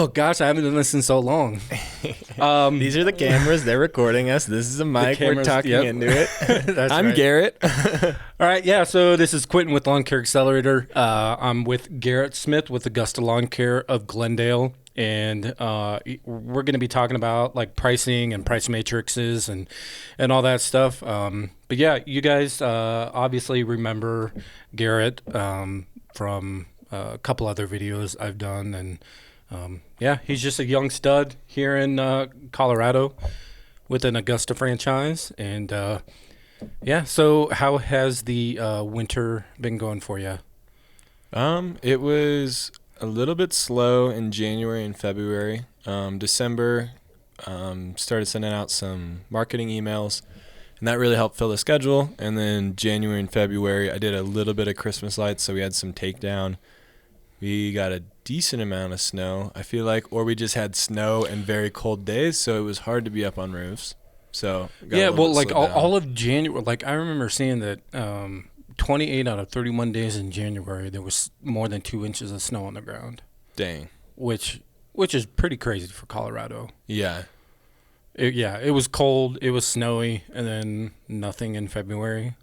Oh, gosh, I haven't done this in so long. These are the cameras. They're recording us. This is a mic. We're talking into it. I'm right. Garrett. All right, yeah, so this is Quentin with Lawn Care Accelerator. I'm with Garrett Smith with Augusta Lawn Care of Glendale. And we're going to be talking about like pricing and price matrices and all that stuff. But yeah, you guys obviously remember Garrett from a couple other videos I've done. And yeah, he's just a young stud here in Colorado with an Augusta franchise. And yeah, so how has the winter been going for you? It was a little bit slow in January and February. December, started sending out some marketing emails, and that really helped fill the schedule. And then January and February, I did a little bit of Christmas lights, so we had some takedown. We got a decent amount of snow, I feel like, or we just had snow and very cold days, so it was hard to be up on roofs. So yeah, well, like all of January, like I remember seeing that 28 out of 31 days in January, there was more than 2 inches of snow on the ground. Dang. Which is pretty crazy for Colorado. Yeah. It was cold, it was snowy, and then nothing in February.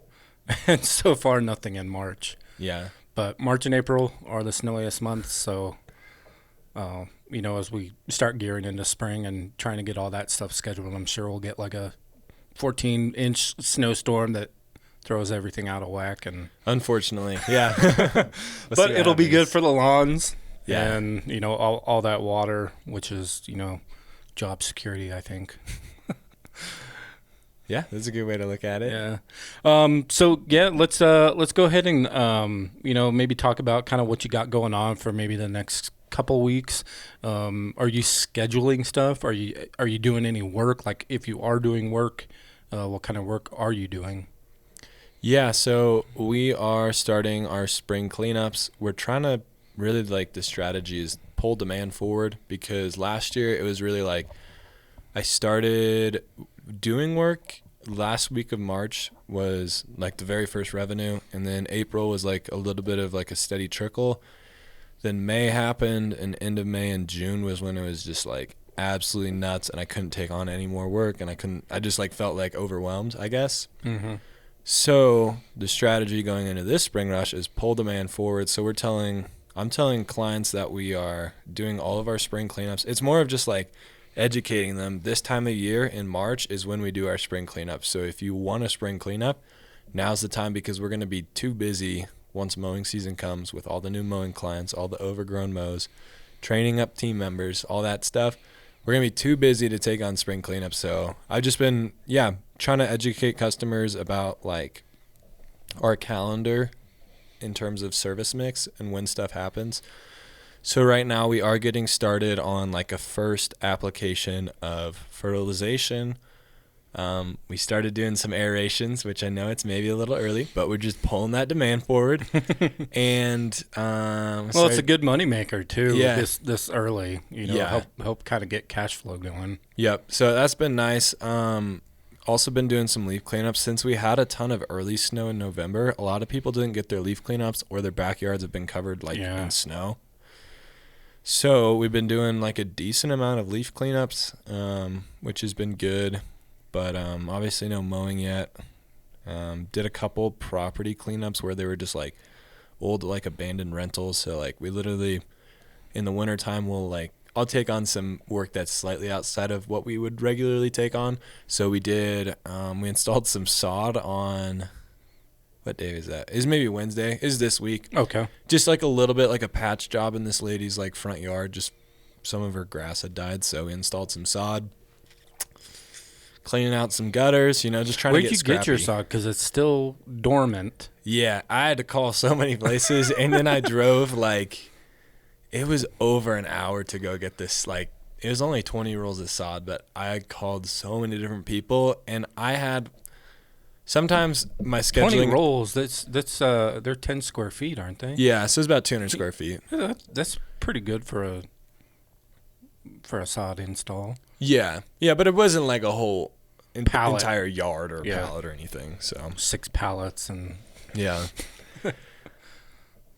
And so far, nothing in March. Yeah. But March and April are the snowiest months, so, as we start gearing into spring and trying to get all that stuff scheduled, I'm sure we'll get like a 14-inch snowstorm that throws everything out of whack. And unfortunately, yeah. But it'll be good for the lawns. Yeah. And, all that water, which is, job security, I think. Yeah, that's a good way to look at it. Yeah. So yeah, let's go ahead and maybe talk about kind of what you got going on for maybe the next couple weeks. Are you scheduling stuff? Are you doing any work? Like if you are doing work, what kind of work are you doing? Yeah, so we are starting our spring cleanups. We're trying to really the strategy is pull demand forward, because last year it was really I started doing work. Last week of March was the very first revenue, and then April was a little bit of a steady trickle. Then May happened, and end of May and June was when it was just absolutely nuts, and I couldn't take on any more work, and I just felt overwhelmed, I guess. Mm-hmm. So the strategy going into this spring rush is pull demand forward. So I'm telling clients that we are doing all of our spring cleanups. It's more of just educating them. This time of year in March is when we do our spring cleanup. So if you want a spring cleanup, now's the time, because we're going to be too busy once mowing season comes with all the new mowing clients, all the overgrown mows, training up team members, all that stuff. We're going to be too busy to take on spring cleanup. So I've just been, trying to educate customers about our calendar in terms of service mix and when stuff happens. So right now we are getting started on a first application of fertilization. We started doing some aerations, which I know it's maybe a little early, but we're just pulling that demand forward. And it's a good moneymaker too. Yeah. This early, help kind of get cash flow going. Yep. So that's been nice. Also been doing some leaf cleanups. Since we had a ton of early snow in November, a lot of people didn't get their leaf cleanups, or their backyards have been covered in snow. So we've been doing a decent amount of leaf cleanups, which has been good, but obviously no mowing yet. Did a couple property cleanups where they were just old abandoned rentals. So we literally in the wintertime I'll take on some work that's slightly outside of what we would regularly take on. So we did, we installed some sod on, what day is that? It's maybe Wednesday. It's this week. Okay. Just a little bit, a patch job in this lady's front yard. Just some of her grass had died, so we installed some sod. Cleaning out some gutters, just trying to get scrappy. Where'd you get your sod? Because it's still dormant. Yeah, I had to call so many places, and then I drove it was over an hour to go get this. It was only 20 rolls of sod, but I called so many different people, and I had sometimes my scheduling. 20 rolls. That's they're 10 square feet, aren't they? Yeah, so it's about 200 square feet. That's pretty good for a sod install. Yeah, but it wasn't a whole pallet. Entire yard or pallet or anything. So 6 pallets and yeah.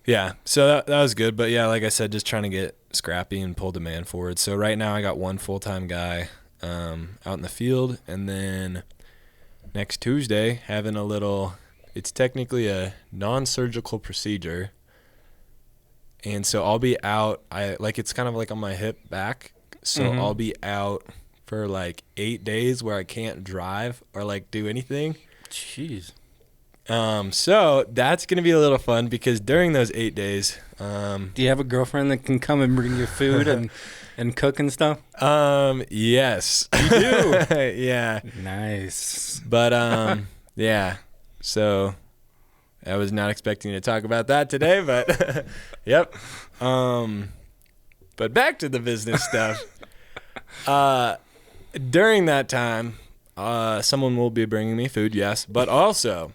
Yeah, so that was good. But yeah, like I said, just trying to get scrappy and pull demand forward. So right now I got one full-time guy out in the field, and then next Tuesday having a little, it's technically a non-surgical procedure, and so I'll be out, it's kind of like on my hip back, so I'll be out for like 8 days where I can't drive or like do anything. Jeez. So that's going to be a little fun because during those 8 days, do you have a girlfriend that can come and bring you food and cook and stuff? Yes. You do? Yeah. Nice. But, yeah. So I was not expecting to talk about that today, but yep. But back to the business stuff. During that time, someone will be bringing me food, yes, but also,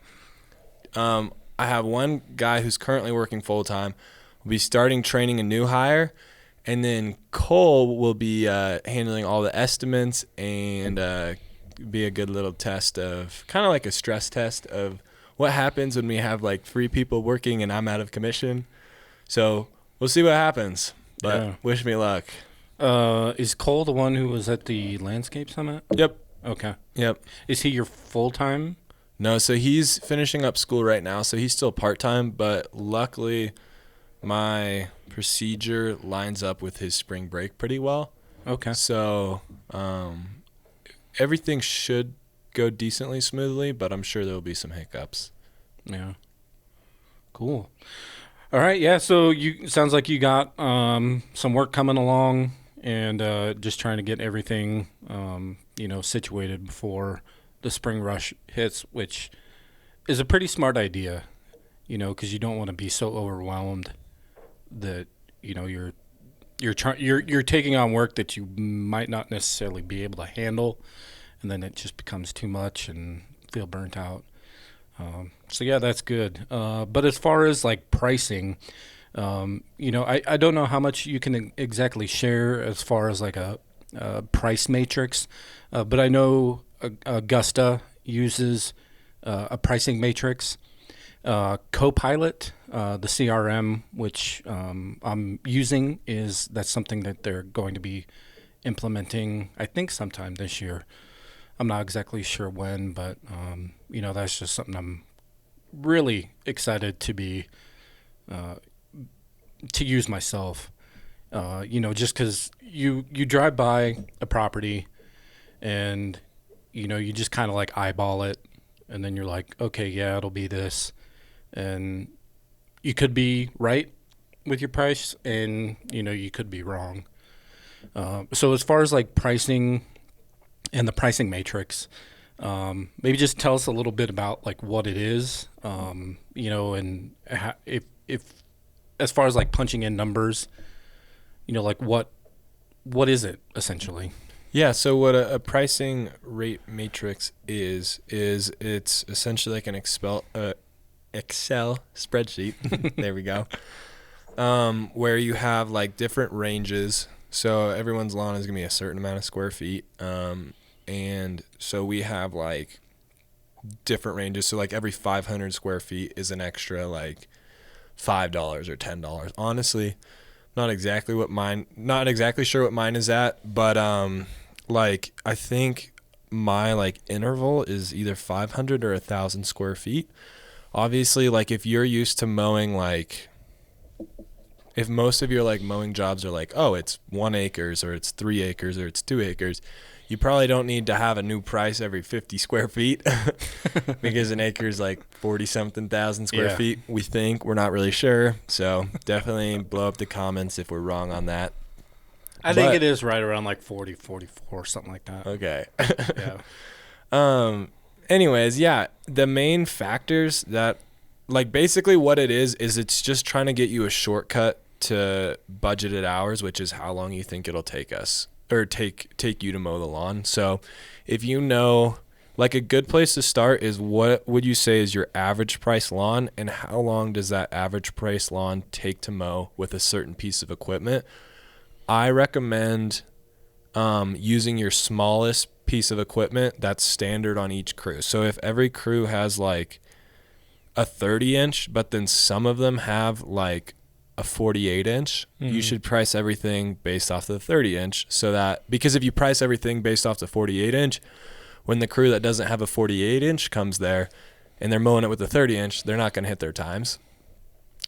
I have one guy who's currently working full-time. We'll be starting training a new hire, and then Cole will be handling all the estimates and be a good little test of, kind of like a stress test of what happens when we have like 3 people working and I'm out of commission. So we'll see what happens, but wish me luck. Is Cole the one who was at the landscape summit? Yep. Okay. Yep. Is he your full-time? No, so he's finishing up school right now, so he's still part-time, but luckily my procedure lines up with his spring break pretty well. Okay. So everything should go decently smoothly, but I'm sure there'll be some hiccups. Yeah. Cool. All right, yeah, so sounds like you got some work coming along and just trying to get everything, situated before the spring rush hits, which is a pretty smart idea, because you don't want to be so overwhelmed that, you're taking on work that you might not necessarily be able to handle, and then it just becomes too much and feel burnt out. So yeah, that's good. But as far as like pricing, I don't know how much you can exactly share as far as like a price matrix, but I know Augusta uses a pricing matrix. Copilot, the CRM, which I'm using, that's something that they're going to be implementing, I think, sometime this year. I'm not exactly sure when, but that's just something I'm really excited to be to use myself. Just because you drive by a property and you just kind of like eyeball it, and then you're like, okay, yeah, it'll be this, and you could be right with your price, and you could be wrong. So as far as like pricing and the pricing matrix, maybe just tell us a little bit about like what it is, and if as far as like punching in numbers, like what is it essentially? Yeah, so what a pricing rate matrix is it's essentially like an Excel spreadsheet. There we go. Where you have like different ranges. So everyone's lawn is going to be a certain amount of square feet. And so we have like different ranges. So like every 500 square feet is an extra like $5 or $10. Honestly, not exactly sure what mine is at, but I think my like interval is either 500 or 1,000 square feet. Obviously, like if you're used to mowing, like if most of your like mowing jobs are like, oh, it's 1 acre or it's 3 acres or it's 2 acres, you probably don't need to have a new price every 50 square feet because an acre is like 40-something thousand square feet, we think. We're not really sure. So definitely blow up the comments if we're wrong on that. I think it is right around like 40, 44, something like that. Okay. Yeah. Anyways, yeah, the main factors that, like basically what it is it's just trying to get you a shortcut to budgeted hours, which is how long you think it'll take us. Or take you to mow the lawn. So if like a good place to start is what would you say is your average price lawn, and how long does that average price lawn take to mow with a certain piece of equipment? I recommend using your smallest piece of equipment that's standard on each crew. So if every crew has like a 30-inch, but then some of them have like a 48 inch, you should price everything based off the 30 inch, so that, because if you price everything based off the 48 inch, when the crew that doesn't have a 48 inch comes there and they're mowing it with a 30 inch, they're not going to hit their times.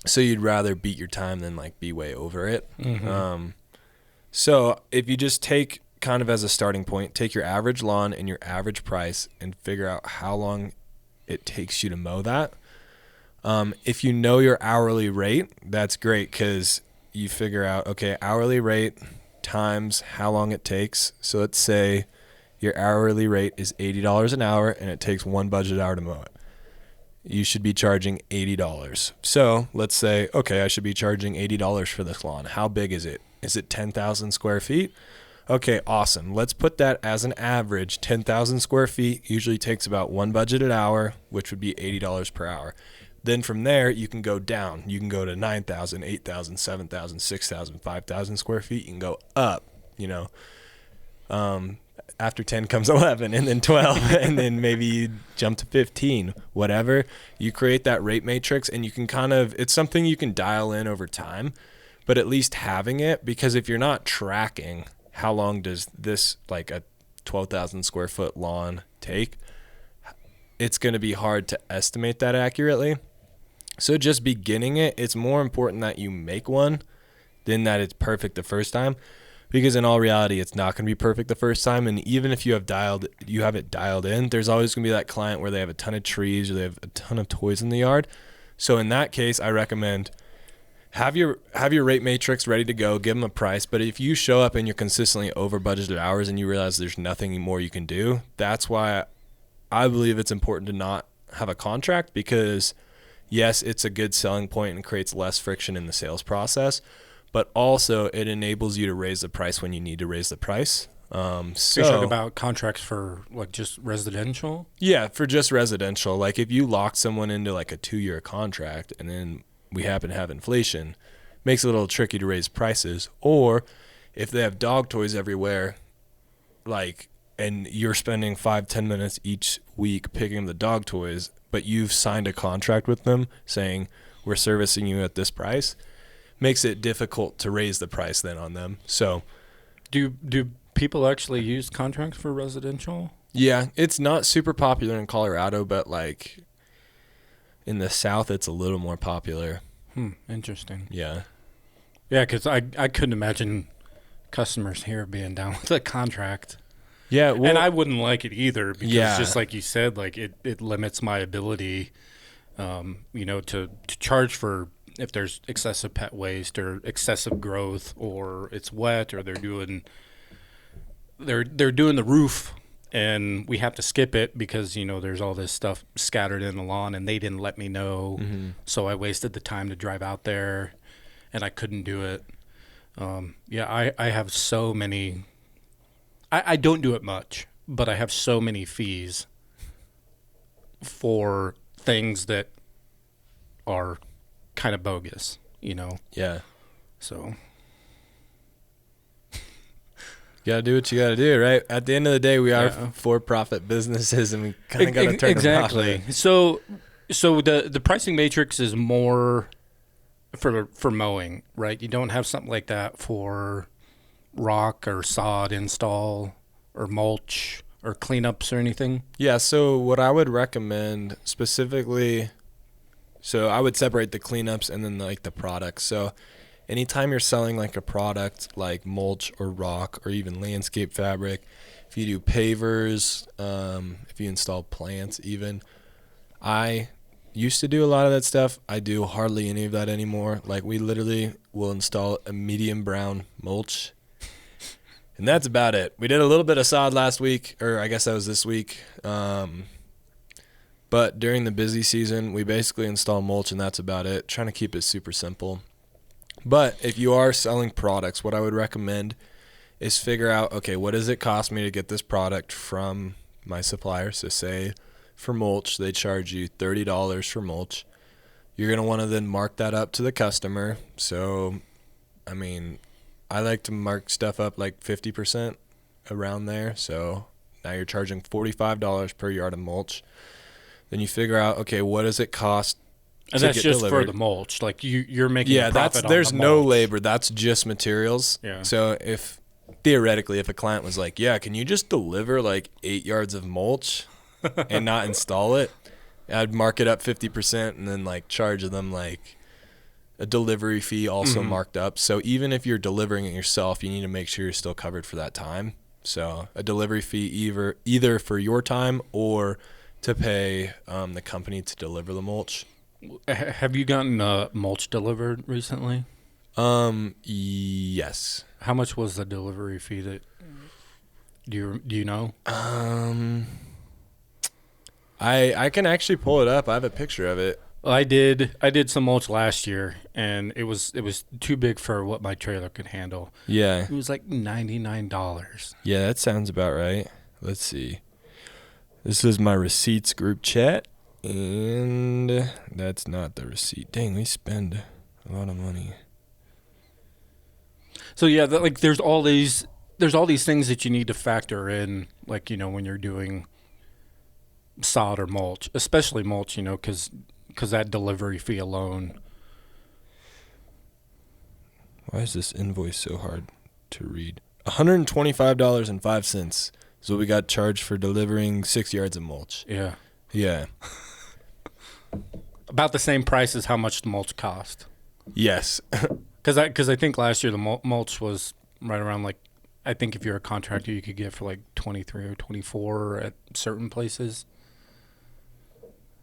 So you'd rather beat your time than like be way over it. So if you just take kind of as a starting point, take your average lawn and your average price and figure out how long it takes you to mow that. If you know your hourly rate, that's great, because you figure out, okay, hourly rate times how long it takes. So let's say your hourly rate is $80 an hour and it takes one budget hour to mow it. You should be charging $80. So let's say, okay, I should be charging $80 for this lawn. How big is it? Is it 10,000 square feet? Okay, awesome. Let's put that as an average. 10,000 square feet usually takes about one budgeted hour, which would be $80 per hour. Then from there, you can go down. You can go to 9,000, 8,000, 7,000, 6,000, 5,000 square feet. You can go up, you know. After 10 comes 11, and then 12, and then maybe you jump to 15, whatever. You create that rate matrix, and you can kind of, it's something you can dial in over time, but at least having it, because if you're not tracking how long does this, like a 12,000 square foot lawn take, it's going to be hard to estimate that accurately. So just beginning it, it's more important that you make one than that it's perfect the first time, because in all reality, it's not going to be perfect the first time. And even if you have it dialed in, there's always going to be that client where they have a ton of trees or they have a ton of toys in the yard. So in that case, I recommend have your rate matrix ready to go, give them a price. But if you show up and you're consistently over budgeted hours and you realize there's nothing more you can do, that's why I believe it's important to not have a contract, because yes, it's a good selling point and creates less friction in the sales process, but also it enables you to raise the price when you need to raise the price. So you're talking about contracts for like just residential? Yeah, for just residential. Like if you lock someone into like a 2-year contract and then we happen to have inflation, makes it a little tricky to raise prices. Or if they have dog toys everywhere, like, and you're spending 5-10 minutes each week picking up the dog toys, but you've signed a contract with them saying we're servicing you at this price, makes it difficult to raise the price then on them. So do people actually use contracts for residential? Yeah, it's not super popular in Colorado, but like in the South, it's a little more popular. Interesting. Yeah. Yeah, because I couldn't imagine customers here being down with a contract. Yeah, well, and I wouldn't like it either, because just like you said, like it limits my ability, to charge for if there's excessive pet waste or excessive growth, or it's wet, or they're doing the roof and we have to skip it because there's all this stuff scattered in the lawn and they didn't let me know. So I wasted the time to drive out there and I couldn't do it. I have so many. I don't do it much, but I have so many fees for things that are kind of bogus, Yeah. So you gotta do what you gotta do, right? At the end of the day, we are for-profit businesses, and we kind of gotta turn exactly. a profit. So the pricing matrix is more for mowing, right? You don't have something like that for rock or sod install or mulch or cleanups or anything? Yeah, so what I would recommend specifically, so I would separate the cleanups and then like the products. So anytime you're selling like a product like mulch or rock or even landscape fabric, if you do pavers, if you install plants even, I used to do a lot of that stuff. I do hardly any of that anymore. Like we literally will install a medium brown mulch, and that's about it. We did a little bit of sod last week, or I guess that was this week. But during the busy season, we basically install mulch, and that's about it. Trying to keep it super simple. But if you are selling products, what I would recommend is figure out, okay, what does it cost me to get this product from my supplier? So say for mulch, they charge you $30 for mulch. You're going to want to then mark that up to the customer. So, I mean, I like to mark stuff up like 50% around there. So now you're charging $45 per yard of mulch. Then you figure out, okay, what does it cost And to that's get just delivered. for the mulch. Like you're making a profit there's on the no mulch. labor. That's just materials. Yeah. So theoretically, if a client was like, yeah, can you just deliver like 8 yards of mulch and not install it? I'd mark it up 50% and then like charge them like a delivery fee also marked up. So even if you're delivering it yourself, you need to make sure you're still covered for that time. So a delivery fee either for your time or to pay the company to deliver the mulch. Have you gotten mulch delivered recently? Yes. How much was the delivery fee? Do you know? I can actually pull it up. I have a picture of it. Well, I did some mulch last year, and it was too big for what my trailer could handle. Yeah. It was like $99. Yeah, that sounds about right. Let's see. This is my receipts group chat, and that's not the receipt. Dang, we spend a lot of money. So yeah, there's all these things that you need to factor in, like, when you're doing sod or mulch, especially mulch, because that delivery fee alone. Why is this invoice so hard to read? $125.05 is what we got charged for delivering 6 yards of mulch. Yeah. Yeah. About the same price as how much the mulch cost. Yes. Because I think last year the mulch was right around, like, I think if you're a contractor you could get for like 23 or 24 at certain places.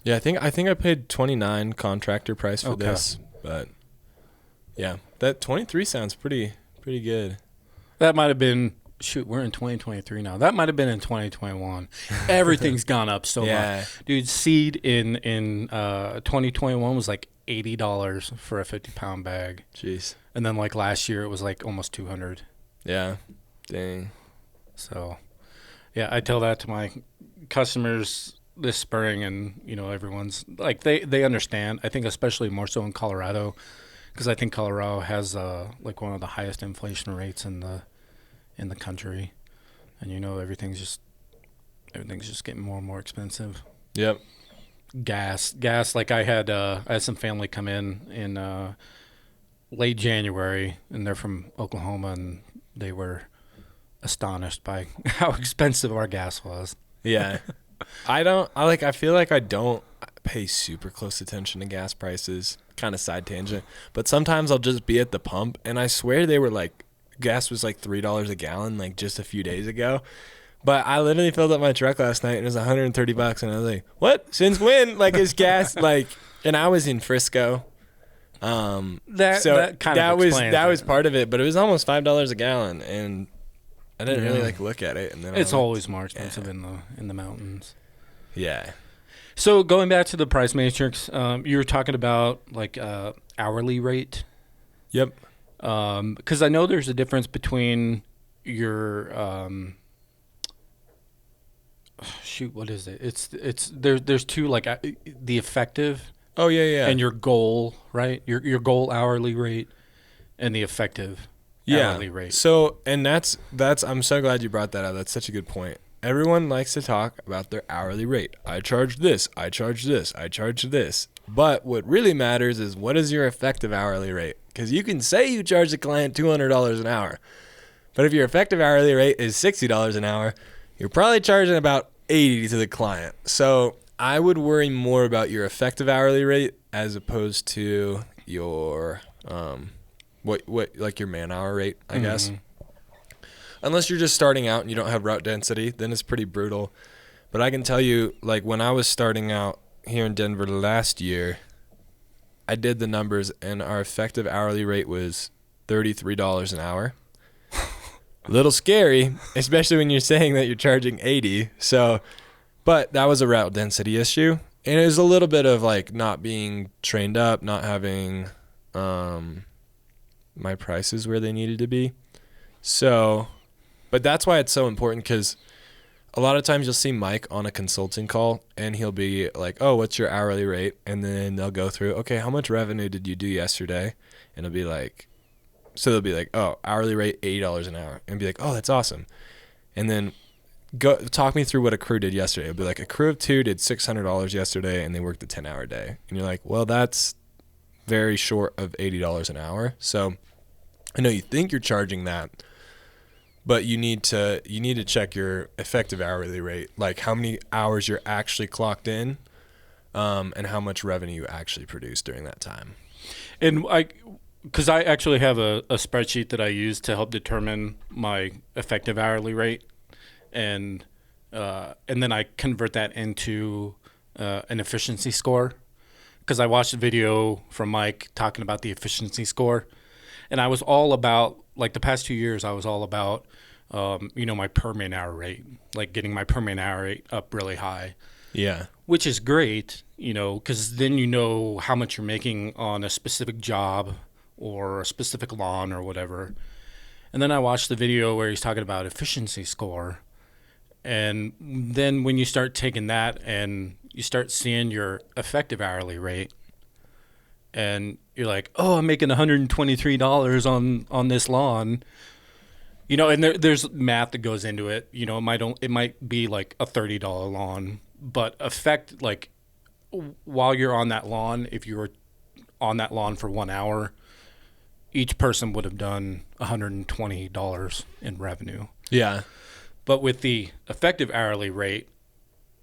Yeah, I think I paid $29 contractor price for this, but yeah, that 23 sounds pretty good. That might have been, we're in 2023 now. That might have been in 2021. Everything's gone up so much. Dude, seed in 2021 was like $80 for a 50-pound bag. Jeez. And then like last year it was like almost $200. Yeah. Dang. So, yeah, I tell that to my customers this spring, and everyone's like they understand. I think especially more so in Colorado, because I think Colorado has like one of the highest inflation rates in the country, and everything's just getting more and more expensive. Yep. Gas. Like I had some family come in late January, and they're from Oklahoma, and they were astonished by how expensive our gas was. Yeah. I feel like I don't pay super close attention to gas prices, kind of side tangent, but sometimes I'll just be at the pump and I swear they were like, gas was like $3 a gallon like just a few days ago. But I literally filled up my truck last night and it was $130 and I was like, what? Since when? Like, is gas like, and I was in Frisco. That was part of it, but it was almost $5 a gallon and I didn't really like look at it, and then it's always more expensive in the mountains. Yeah. So going back to the price matrix, you were talking about like hourly rate. Yep. Because I know there's a difference between your what is it? It's there's two, like the effective. Oh yeah. And your goal, right? Your goal hourly rate and the effective. Hourly rate. So, and that's I'm so glad you brought that up. That's such a good point. Everyone likes to talk about their hourly rate. I charge this, I charge this, I charge this. But what really matters is, what is your effective hourly rate? Because you can say you charge the client $200 an hour, but if your effective hourly rate is $60 an hour, you're probably charging about $80 to the client. So I would worry more about your effective hourly rate as opposed to your what like your man hour rate, I guess. Unless you're just starting out and you don't have route density, then it's pretty brutal. But I can tell you, like, when I was starting out here in Denver last year, I did the numbers and our effective hourly rate was $33 an hour. A little scary, especially when you're saying that you're charging $80. So, but that was a route density issue. And it was a little bit of like not being trained up, not having my prices where they needed to be. So, but that's why it's so important, because a lot of times you'll see Mike on a consulting call and he'll be like, oh, what's your hourly rate? And then they'll go through, okay, how much revenue did you do yesterday? And it'll be like, so they'll be like, oh, hourly rate $80 an hour. And be like, oh, that's awesome. And then go talk me through what a crew did yesterday. It'd be like a crew of 2 did $600 yesterday and they worked a 10-hour day. And you're like, well, that's very short of $80 an hour. So I know you think you're charging that, but you need to check your effective hourly rate, like how many hours you're actually clocked in, and how much revenue you actually produce during that time. And because I actually have a spreadsheet that I use to help determine my effective hourly rate, and then I convert that into an efficiency score. Because I watched a video from Mike talking about the efficiency score, and I was all about, like the past 2 years, I was all about, my per man hour rate, like getting my per man hour rate up really high. Yeah. Which is great, because then you know how much you're making on a specific job or a specific lawn or whatever. And then I watched the video where he's talking about efficiency score. And then when you start taking that and you start seeing your effective hourly rate, and you're like, oh, I'm making $123 on this lawn, and there's math that goes into it. It might be like a $30 lawn, but while you're on that lawn, if you were on that lawn for 1 hour, each person would have done $120 in revenue. Yeah. But with the effective hourly rate,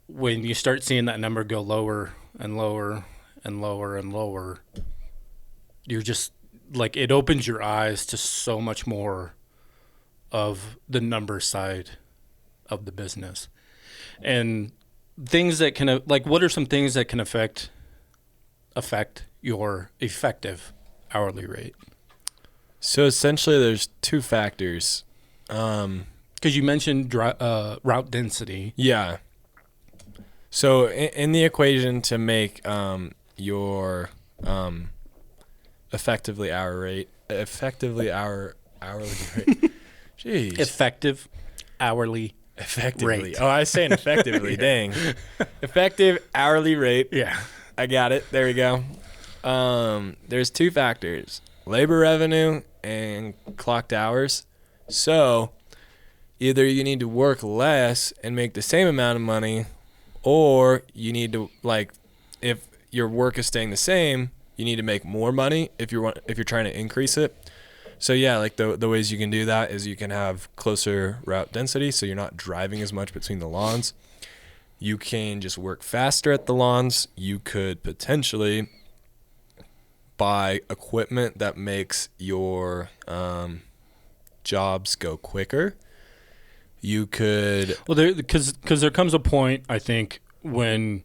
when you start seeing that number go lower and lower and lower and lower, you're just like, it opens your eyes to so much more of the number side of the business. And things that can, what are some things that can affect your effective hourly rate? So essentially there's 2 factors. Because you mentioned route density. Yeah. So in the equation to make your effectively hourly rate, jeez, effective hourly effectively rate. Oh, I was saying effectively. Dang. Effective hourly rate. Yeah, I got it. There we go. There's 2 factors: labor revenue and clocked hours. So either you need to work less and make the same amount of money, or you need to, if your work is staying the same, you need to make more money if you're trying to increase it. So yeah, the ways you can do that is you can have closer route density, so you're not driving as much between the lawns. You can just work faster at the lawns. You could potentially buy equipment that makes your jobs go quicker. You could... Well, because there comes a point, I think, when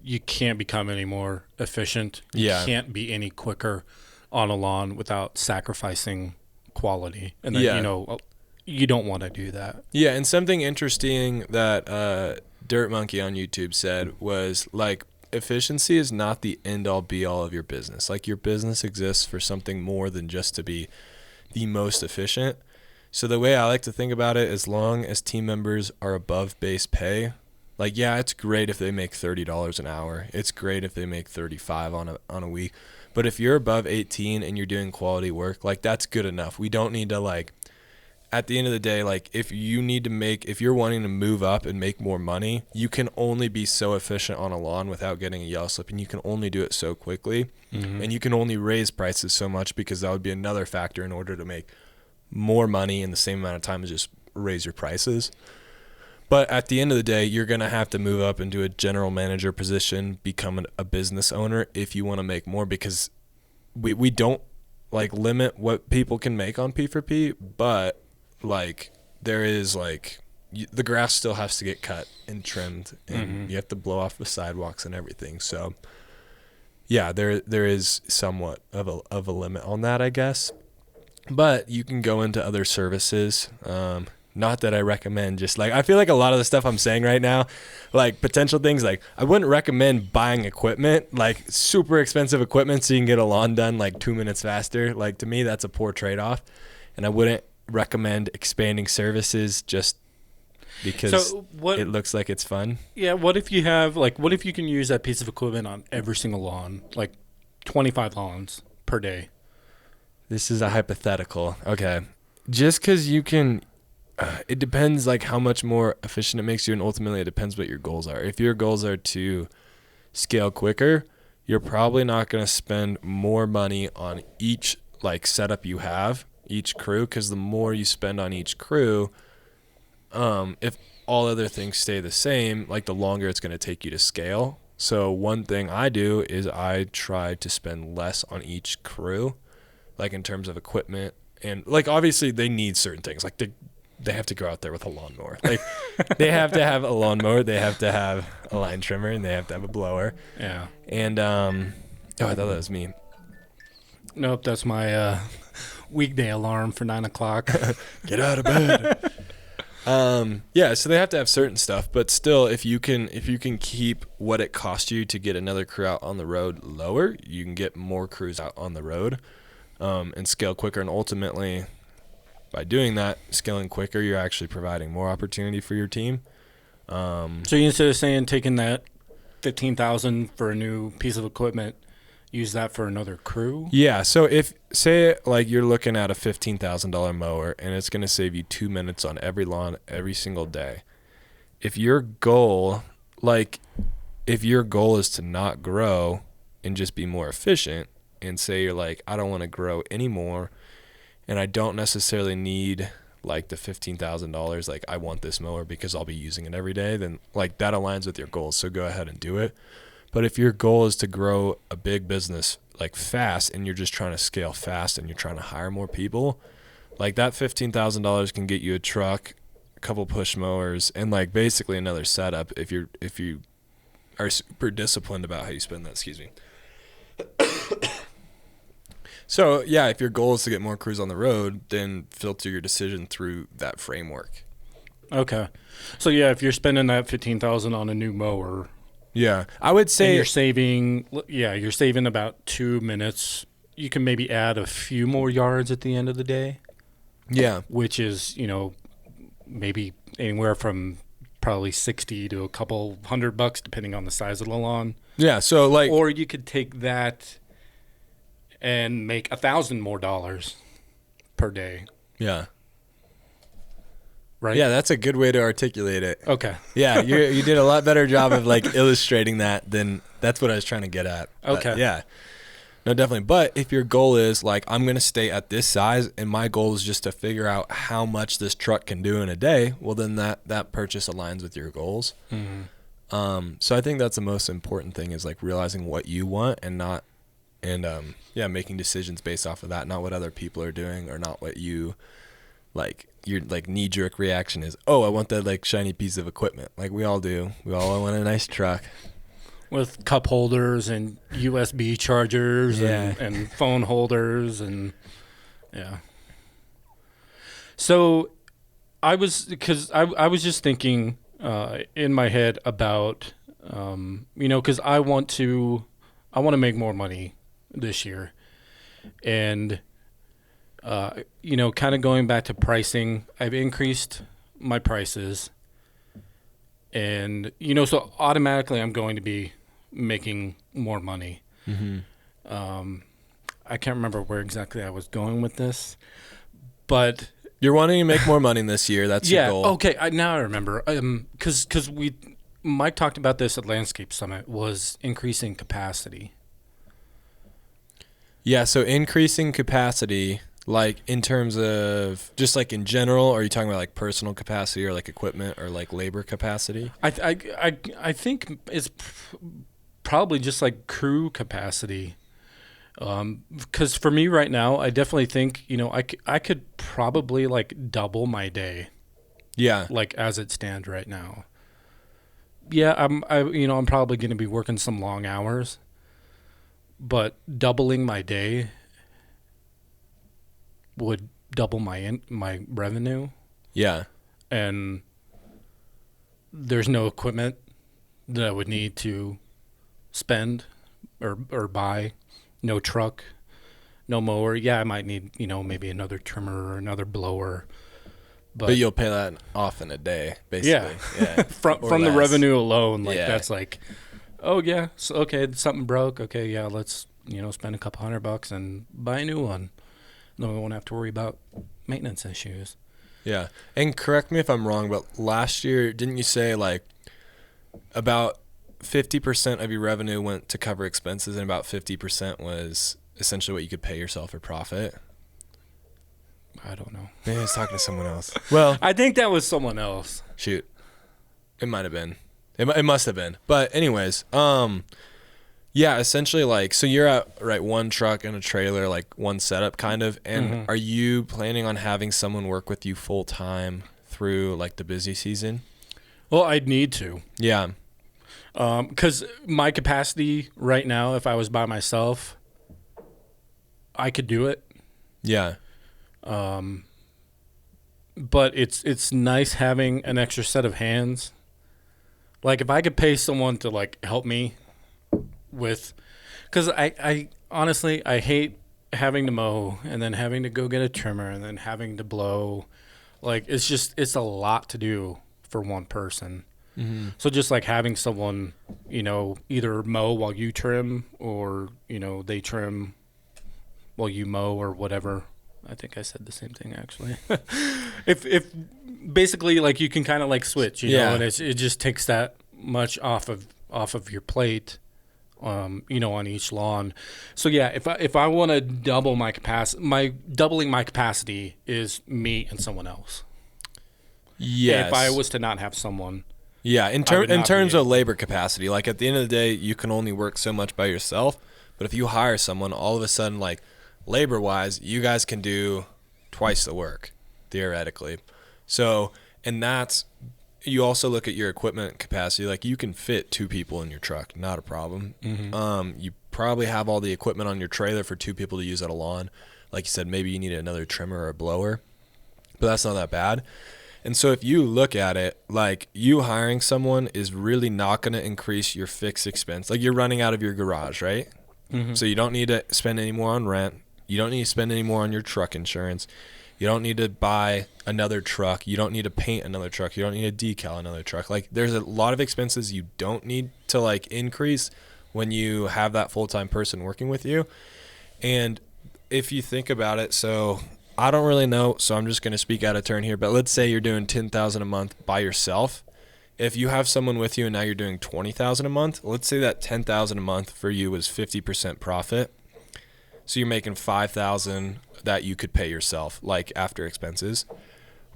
you can't become any more efficient. You can't be any quicker on a lawn without sacrificing quality. And then, you don't want to do that. Yeah, and something interesting that Dirt Monkey on YouTube said was, efficiency is not the end-all, be-all of your business. Your business exists for something more than just to be the most efficient. So the way I like to think about it, as long as team members are above base pay, it's great if they make $30 an hour. It's great if they make $35 on a week. But if you're above 18 and you're doing quality work, that's good enough. We don't need to, at the end of the day, if you're wanting to move up and make more money, you can only be so efficient on a lawn without getting a yellow slip, and you can only do it so quickly. Mm-hmm. And you can only raise prices so much, because that would be another factor in order to make more money in the same amount of time as just raise your prices. But at the end of the day, you're going to have to move up into a general manager position, become a business owner if you want to make more, because we don't limit what people can make on P4P, but there is the grass still has to get cut and trimmed, and you have to blow off the sidewalks and everything. So yeah, there is somewhat of a limit on that, I guess. But you can go into other services. Not that I recommend just I feel like a lot of the stuff I'm saying right now, potential things, I wouldn't recommend buying equipment, super expensive equipment so you can get a lawn done 2 minutes faster. To me, that's a poor trade-off. And I wouldn't recommend expanding services just because it looks like it's fun. Yeah. What if you have, what if you can use that piece of equipment on every single lawn, 25 lawns per day? This is a hypothetical. Okay. Just because you can... it depends like how much more efficient it makes you, and ultimately it depends what your goals are. If your goals are to scale quicker, you're probably not going to spend more money on each like setup you have, each crew, because the more you spend on each crew, if all other things stay the same, like the longer it's going to take you to scale. So one thing I do is I try to spend less on each crew, like in terms of equipment, and like obviously they need certain things, like they have to go out there with a lawnmower, like they have to have a lawnmower, they have to have a line trimmer, and they have to have a blower. Yeah. And I thought that was me. Nope, that's my weekday alarm for 9 o'clock. Get out of bed. Yeah, so they have to have certain stuff, but still, if you can keep what it costs you to get another crew out on the road lower, you can get more crews out on the road, and scale quicker. And ultimately, by doing that, scaling quicker, you're actually providing more opportunity for your team. So instead of saying taking that $15,000 for a new piece of equipment, use that for another crew? Yeah. So if, say, like you're looking at a $15,000 mower and it's going to save you 2 minutes on every lawn every single day. If your goal is to not grow and just be more efficient, and say you're like, I don't want to grow anymore and I don't necessarily need like the $15,000, like I want this mower because I'll be using it every day, then like that aligns with your goals. So go ahead and do it. But if your goal is to grow a big business like fast, and you're just trying to scale fast and you're trying to hire more people, like that $15,000 can get you a truck, a couple push mowers, and like basically another setup if you are super disciplined about how you spend that. Excuse me. So yeah, if your goal is to get more crews on the road, then filter your decision through that framework. Okay. So yeah, if you're spending that $15,000 on a new mower, yeah, I would say you're saving about 2 minutes. You can maybe add a few more yards at the end of the day. Yeah. Which is, maybe anywhere from probably $60 to a couple $100 depending on the size of the lawn. Yeah, so like, or you could take that and make $1,000 more per day. Yeah. Right? Yeah, that's a good way to articulate it. Okay. Yeah, you did a lot better job of like illustrating that than that's what I was trying to get at. Okay. Yeah. No, definitely. But if your goal is like, I'm going to stay at this size and my goal is just to figure out how much this truck can do in a day, well, then that purchase aligns with your goals. Mm-hmm. So I think that's the most important thing, is like realizing what you want and making decisions based off of that, not what other people are doing, or not what you like. Your like knee-jerk reaction is, oh, I want that like shiny piece of equipment. Like we all do. We all want a nice truck with cup holders and USB chargers and phone holders and yeah. So I was just thinking in my head about because I want to make more money this year, and kind of going back to pricing, I've increased my prices, and so automatically I'm going to be making more money. Mm-hmm. I can't remember where exactly I was going with this, but you're wanting to make more money this year. That's your goal. Okay. Now I remember. Because Mike talked about this at Landscape Summit, was increasing capacity. Yeah. So increasing capacity, like in terms of just like in general, or are you talking about like personal capacity or like equipment or like labor capacity? I think it's probably just like crew capacity. Because for me right now, I definitely think, I could probably like double my day. Yeah. Like as it stands right now. Yeah, I'm probably going to be working some long hours, but doubling my day would double my revenue. Yeah. And there's no equipment that I would need to spend or buy. No truck, no mower. Yeah, I might need, maybe another trimmer or another blower. But you'll pay that off in a day, basically. Yeah. from the revenue alone, that's like, oh yeah, so, okay, something broke. Okay, yeah, let's spend a couple $100 and buy a new one. No, we won't have to worry about maintenance issues. Yeah. And correct me if I'm wrong, but last year, didn't you say like about 50% of your revenue went to cover expenses and about 50% was essentially what you could pay yourself for profit? I don't know. Maybe I was talking to someone else. Well, I think that was someone else. Shoot. It might have been. It must have been. But anyways, yeah, essentially like, so you're at, right, one truck and a trailer, like one setup kind of, and are you planning on having someone work with you full time through like the busy season? Well, I'd need to. Yeah. Because my capacity right now, if I was by myself, I could do it. Yeah. But it's nice having an extra set of hands. Like if I could pay someone to like help me with, because I honestly, I hate having to mow and then having to go get a trimmer and then having to blow. Like it's a lot to do for one person. So just like having someone, either mow while you trim or, they trim while you mow or whatever. I think I said the same thing actually. if basically like you can kind of like switch, and it just takes that much off of your plate, on each lawn. So yeah, if I want to double my capacity, doubling my capacity is me and someone else. Yes. If I was to not have someone. Yeah, in terms of labor capacity, like at the end of the day, you can only work so much by yourself. But if you hire someone, all of a sudden, like labor-wise, you guys can do twice the work, theoretically. So, and that's, you also look at your equipment capacity. Like you can fit 2 people in your truck, not a problem. You probably have all the equipment on your trailer for 2 people to use at a lawn. Like you said, maybe you need another trimmer or a blower, but that's not that bad. And so if you look at it, like you hiring someone is really not going to increase your fixed expense. Like you're running out of your garage, right? So you don't need to spend any more on rent. You don't need to spend any more on your truck insurance. You don't need to buy another truck. You don't need to paint another truck. You don't need to decal another truck. Like there's a lot of expenses you don't need to like increase when you have that full-time person working with you. And if you think about it, so I don't really know, so I'm just going to speak out of turn here, but let's say you're doing $10,000 a month by yourself. If you have someone with you and now you're doing $20,000 a month, let's say that $10,000 a month for you was 50% profit. So you're making $5,000 that you could pay yourself, like after expenses.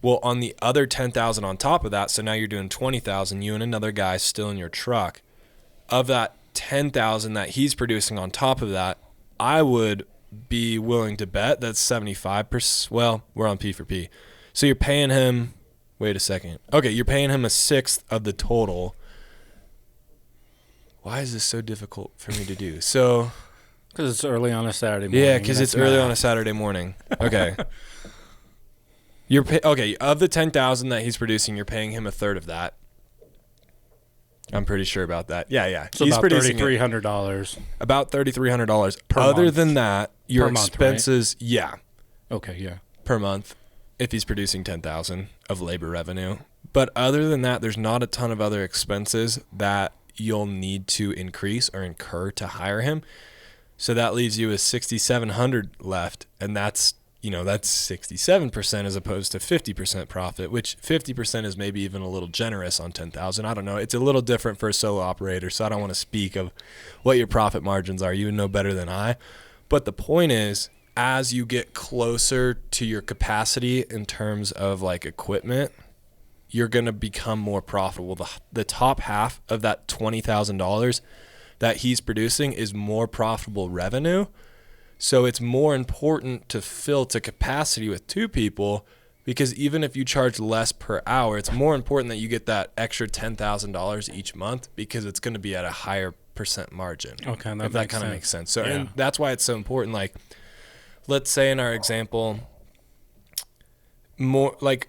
Well, on the other $10,000 on top of that, so now you're doing $20,000, you and another guy still in your truck. Of that $10,000 that he's producing on top of that, I would be willing to bet that's 75%. Well, we're on P for P. So you're paying him, wait a second. Okay, you're paying him 1/6 of the total. Why is this so difficult for me to do? So, because it's early on a Saturday morning. Yeah, because it's early on a Saturday morning. Okay. Okay, of the $10,000 that he's producing, you're paying him 1/3 of that. I'm pretty sure about that. Yeah. So he's about $3,300. About $3,300 per Other month. than that, your Per month, expenses, yeah, Okay, yeah. per month, if he's producing $10,000 of labor revenue. But other than that, there's not a ton of other expenses that you'll need to increase or incur to hire him. So that leaves you with $6,700 left, and that's 67% as opposed to 50% profit, which 50% is maybe even a little generous on 10,000. I don't know. It's a little different for a solo operator, so I don't want to speak of what your profit margins are. You know better than I. But the point is, as you get closer to your capacity in terms of like equipment, you're going to become more profitable. The top half of that $20,000 that he's producing is more profitable revenue. So it's more important to fill to capacity with 2 people, because even if you charge less per hour, it's more important that you get that extra $10,000 each month, because it's going to be at a higher percent margin. Okay, if that kind of makes sense. So, Yeah. and that's why it's so important. Like, let's say in our example, more like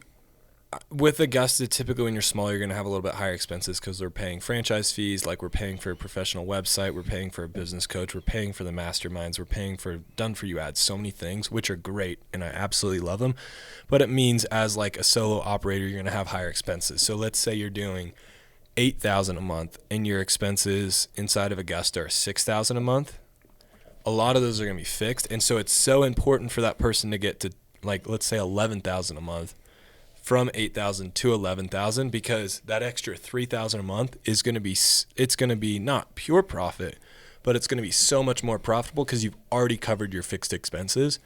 with Augusta, typically when you're smaller, you're going to have a little bit higher expenses because we're paying franchise fees. Like we're paying for a professional website. We're paying for a business coach. We're paying for the masterminds. We're paying for done-for-you ads. So many things, which are great, and I absolutely love them. But it means as like a solo operator, you're going to have higher expenses. So let's say you're doing $8,000 a month and your expenses inside of Augusta are $6,000 a month. A lot of those are going to be fixed. And so it's so important for that person to get to, like, let's say $11,000 a month, from 8,000 to 11,000, because that extra 3,000 a month is going to be, it's going to be not pure profit, but it's going to be so much more profitable because you've already covered your fixed expenses.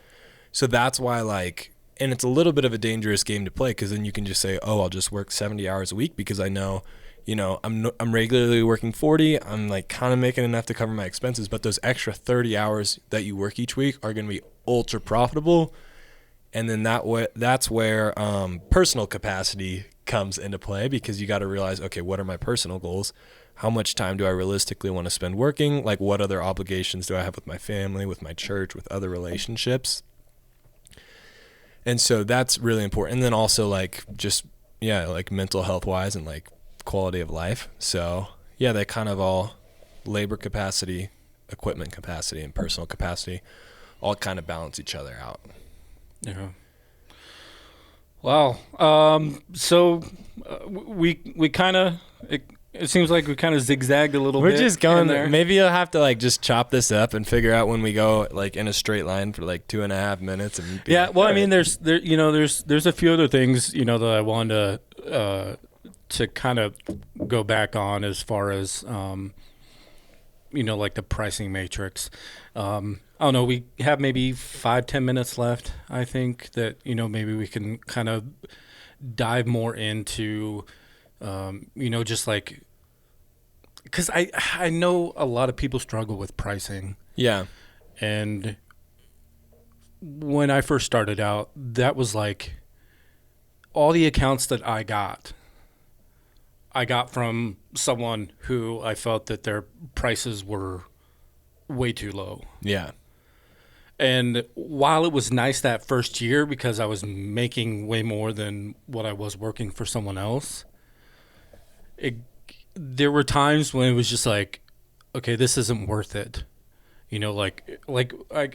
So that's why, like, and it's a little bit of a dangerous game to play, because then you can just say, oh, I'll just work 70 hours a week because I know, I'm regularly working 40. I'm like kind of making enough to cover my expenses, but those extra 30 hours that you work each week are going to be ultra profitable. And then that's where personal capacity comes into play, because you got to realize, okay, what are my personal goals? How much time do I realistically want to spend working? Like, what other obligations do I have with my family, with my church, with other relationships? And so that's really important. And then also, like, just, like mental health wise and like quality of life. So yeah, they kind of all, labor capacity, equipment capacity, and personal capacity all kind of balance each other out. Yeah. Wow. So we kind of, it seems like we kind of zigzagged a little bit. We're just going there. Maybe you'll have to like just chop this up and figure out when we go like in a straight line for like 2.5 minutes. And well, I mean, there's a few other things, that I wanted to kind of go back on as far as, like the pricing matrix. I don't know. We have maybe 5-10 minutes left. I think that, maybe we can kind of dive more into, just like, because I know a lot of people struggle with pricing. Yeah. And when I first started out, that was like all the accounts that I got from someone who I felt that their prices were way too low. Yeah. And while it was nice that first year because I was making way more than what I was working for someone else, there were times when it was just like, okay, this isn't worth it. I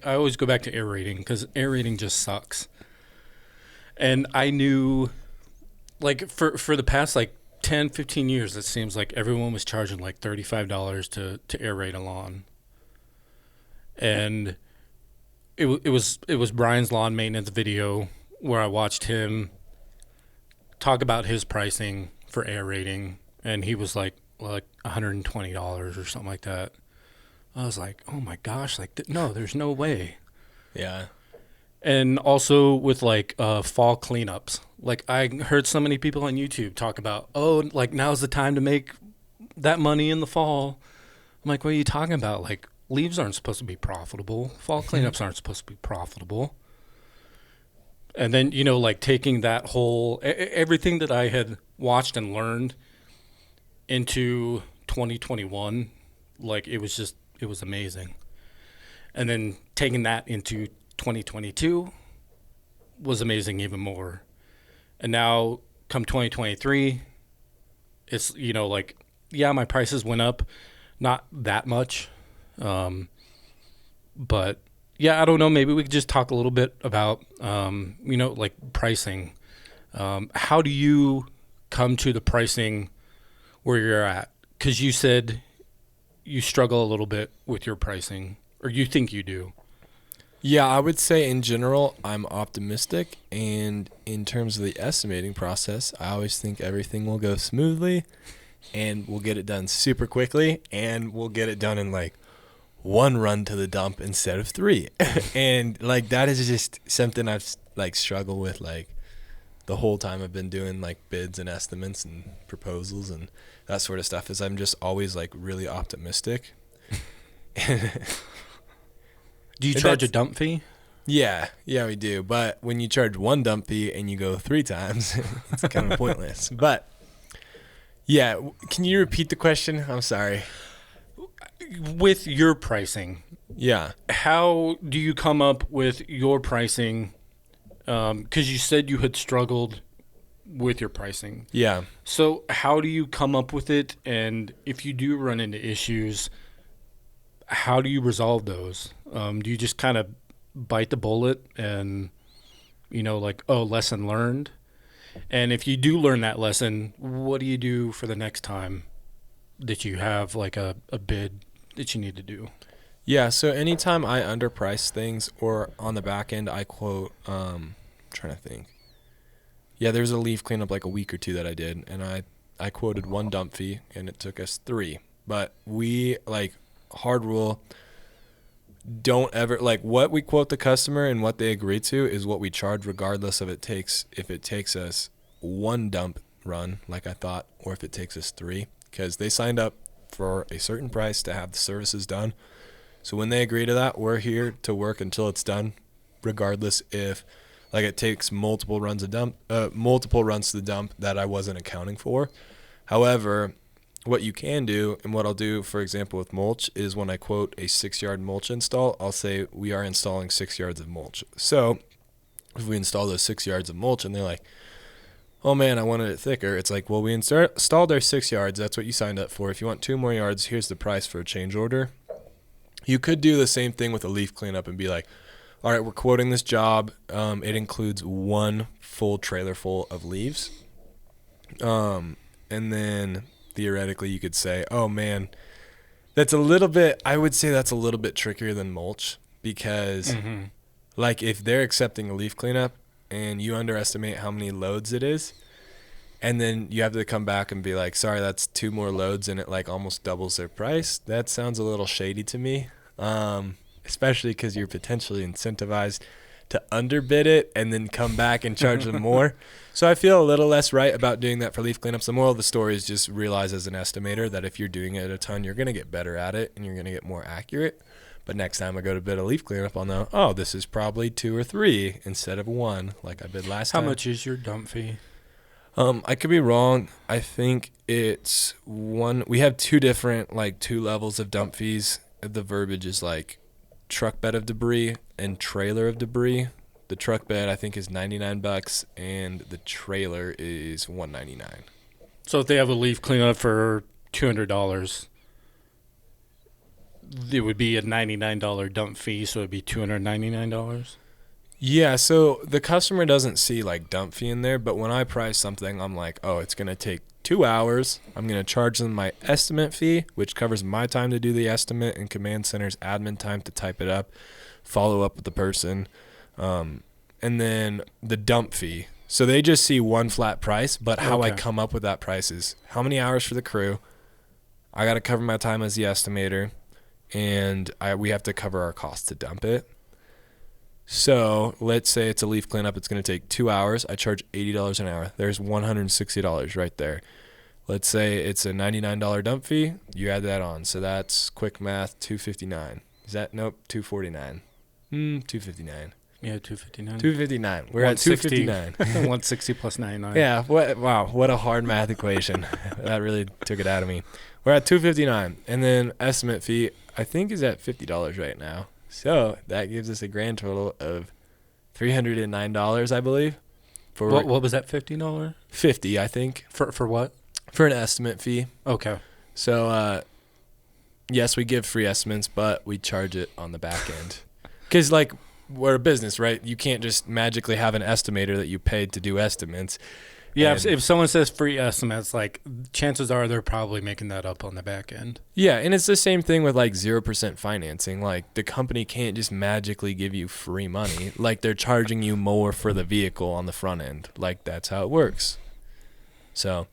always go back to aerating because aerating just sucks. And I knew, like, for the past, like, 10, 15 years, it seems like everyone was charging, like, $35 to aerate a lawn. And it was Brian's lawn maintenance video where I watched him talk about his pricing for aerating, and he was like $120 or something like that. I was like, oh my gosh, like no, there's no way. Yeah. And also with like fall cleanups, like I heard so many people on YouTube talk about, oh, like now's the time to make that money in the fall. I'm like, what are you talking about? Like, leaves aren't supposed to be profitable. Fall cleanups aren't supposed to be profitable. And then, like taking that whole, everything that I had watched and learned into 2021, like it was amazing. And then taking that into 2022 was amazing even more. And now come 2023, it's, like, yeah, my prices went up, not that much. But yeah, I don't know. Maybe we could just talk a little bit about, like pricing. How do you come to the pricing where you're at? Because you said you struggle a little bit with your pricing, or you think you do. Yeah, I would say in general, I'm optimistic. And in terms of the estimating process, I always think everything will go smoothly and we'll get it done super quickly, and we'll get it done in like one run to the dump instead of 3. And like that is just something I've like struggled with like the whole time I've been doing like bids and estimates and proposals and that sort of stuff, is I'm just always like really optimistic. Do you charge a dump fee? Yeah, we do. But when you charge one dump fee and you go 3 times, it's kind of pointless. But yeah, can you repeat the question? I'm sorry. With your pricing, yeah, how do you come up with your pricing? Because you said you had struggled with your pricing. Yeah. So how do you come up with it? And if you do run into issues, how do you resolve those? Do you just kind of bite the bullet and, like, oh, lesson learned? And if you do learn that lesson, what do you do for the next time that you have like a bid that you need to do? Yeah, so anytime I underprice things, or on the back end I quote, trying to think, Yeah, there was a leaf cleanup like a week or two that I did, and I quoted 1 dump fee, and it took us 3. But we, like, hard rule, don't ever, like, what we quote the customer and what they agree to is what we charge, regardless of if it takes us 1 dump run, like I thought, or if it takes us 3, because they signed up for a certain price to have the services done. So when they agree to that, we're here to work until it's done, regardless if, like, it takes multiple runs to the dump that I wasn't accounting for. However, what you can do, and what I'll do, for example, with mulch, is when I quote a 6-yard mulch install, I'll say we are installing 6 yards of mulch. So if we install those 6 yards of mulch and they're like, oh man, I wanted it thicker, it's like, well, we installed our 6 yards. That's what you signed up for. If you want 2 more yards, here's the price for a change order. You could do the same thing with a leaf cleanup and be like, all right, we're quoting this job. It includes 1 full trailer full of leaves. And then theoretically you could say, oh man, I would say that's a little bit trickier than mulch, because like, if they're accepting a leaf cleanup and you underestimate how many loads it is, and then you have to come back and be like, sorry, that's 2 more loads, and it like almost doubles their price. That sounds a little shady to me. Especially because you're potentially incentivized to underbid it and then come back and charge them more. So I feel a little less right about doing that for leaf cleanups. The moral of the story is just realize as an estimator that if you're doing it a ton, you're going to get better at it and you're going to get more accurate. But next time I go to bid a leaf cleanup, I'll know, oh, this is probably 2 or 3 instead of 1 like I bid last time. How much is your dump fee? I could be wrong. I think it's 1. We have 2 different, like, 2 levels of dump fees. The verbiage is like truck bed of debris and trailer of debris. The truck bed I think is $99 and the trailer is $199. So if they have a leaf cleanup for $200, it would be a $99 dump fee, so it'd be $299. Yeah, so the customer doesn't see like dump fee in there, but when I price something, I'm like, oh, it's going to take 2 hours. I'm going to charge them my estimate fee, which covers my time to do the estimate and command center's admin time to type it up, follow up with the person, and then the dump fee. So they just see 1 flat price, but how I come up with that price is how many hours for the crew. I got to cover my time as the estimator, and we have to cover our costs to dump it. So let's say it's a leaf cleanup. It's going to take 2 hours. I charge $80 an hour. There's $160 right there. Let's say it's a $99 dump fee. You add that on. So that's quick math, $259. Is that? Nope, $249. $259. Yeah, $259. $259. We're at $259. $160 plus $99. Yeah. Wow. What a hard math equation. That really took it out of me. We're at $259, and then estimate fee I think is at $50 right now. So that gives us a grand total of $309, I believe. For what was that, $50? $50, I think. For what? For an estimate fee. Okay. So yes, we give free estimates, but we charge it on the back end. Because like, we're a business, right? You can't just magically have an estimator that you paid to do estimates. Yeah, if someone says free estimates, like, chances are they're probably making that up on the back end. Yeah, and it's the same thing with like 0% financing. Like, the company can't just magically give you free money. Like, they're charging you more for the vehicle on the front end. Like, that's how it works. So,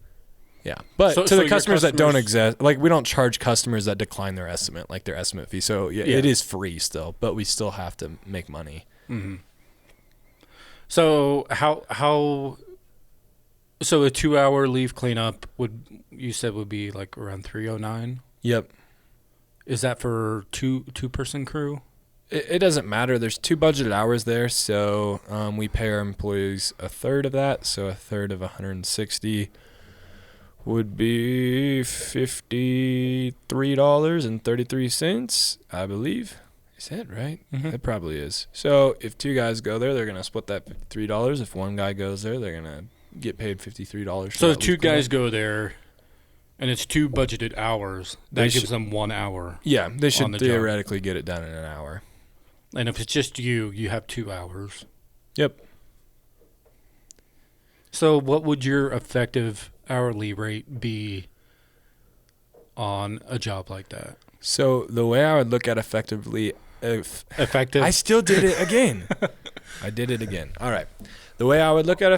yeah. But to the customers that don't exist, like, we don't charge customers that decline their estimate, like their estimate fee. So, yeah, it is free still, but we still have to make money. Mm-hmm. So, So a 2-hour leaf cleanup would be like around $309? Yep. Is that for two-person crew? It doesn't matter. There's 2 budgeted hours there, so we pay our employees a third of that. So a third of 160 would be $53.33, I believe. Is that right? Mm-hmm. It probably is. So if 2 guys go there, they're gonna split that $53. If 1 guy goes there, they're gonna get paid $53. So if 2 guys go there, and it's 2 budgeted hours, that gives them 1 hour. Yeah, they should theoretically get it done in an hour. And if it's just you have 2 hours. Yep. So what would your effective hourly rate be on a job like that? So the way I would look at effective? I still did it again. I did it again. All right. The way I would look at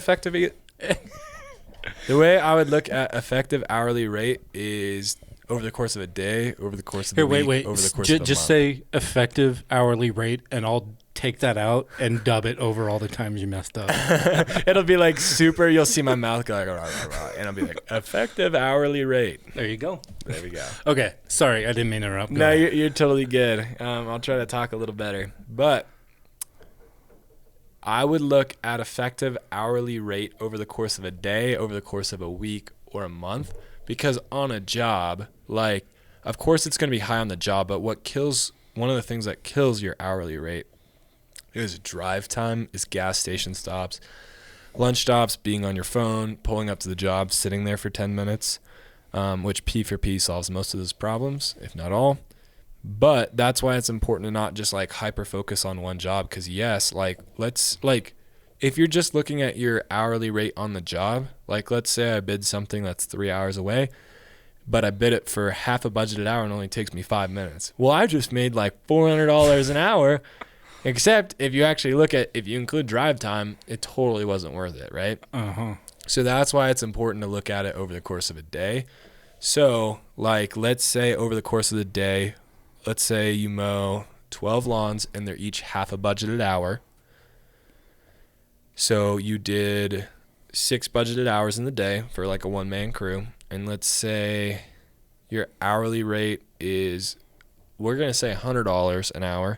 The way I would look at effective hourly rate is over the course of a day, over the course of a week, wait. over the course of a Just month. say effective hourly rate, and I'll take that out and dub it over all the times you messed up. It'll be like super. You'll see my mouth go like, rah, rah, rah, and I'll be like, effective hourly rate. There you go. There we go. Okay, sorry, I didn't mean to interrupt. Go No, ahead. you're totally good. I'll try to talk a little better. But I would look at effective hourly rate over the course of a day, over the course of a week, or a month. Because on a job, like, of course it's going to be high on the job, but one of the things that kills your hourly rate is drive time, is gas station stops, lunch stops, being on your phone, pulling up to the job, sitting there for 10 minutes, which P4P solves most of those problems, if not all. But that's why it's important to not just like hyper focus on one job. Because yes, if you're just looking at your hourly rate on the job, like let's say I bid something that's 3 hours away, but I bid it for half a budgeted hour and only takes me 5 minutes. Well, I just made like $400 an hour. Except if you actually if you include drive time, it totally wasn't worth it, right? So that's why it's important to look at it over the course of a day. So like, let's say over the course of the day, let's say you mow 12 lawns and they're each half a budgeted hour. So you did 6 budgeted hours in the day for like a one-man crew. And let's say your hourly rate is, we're going to say $100 an hour.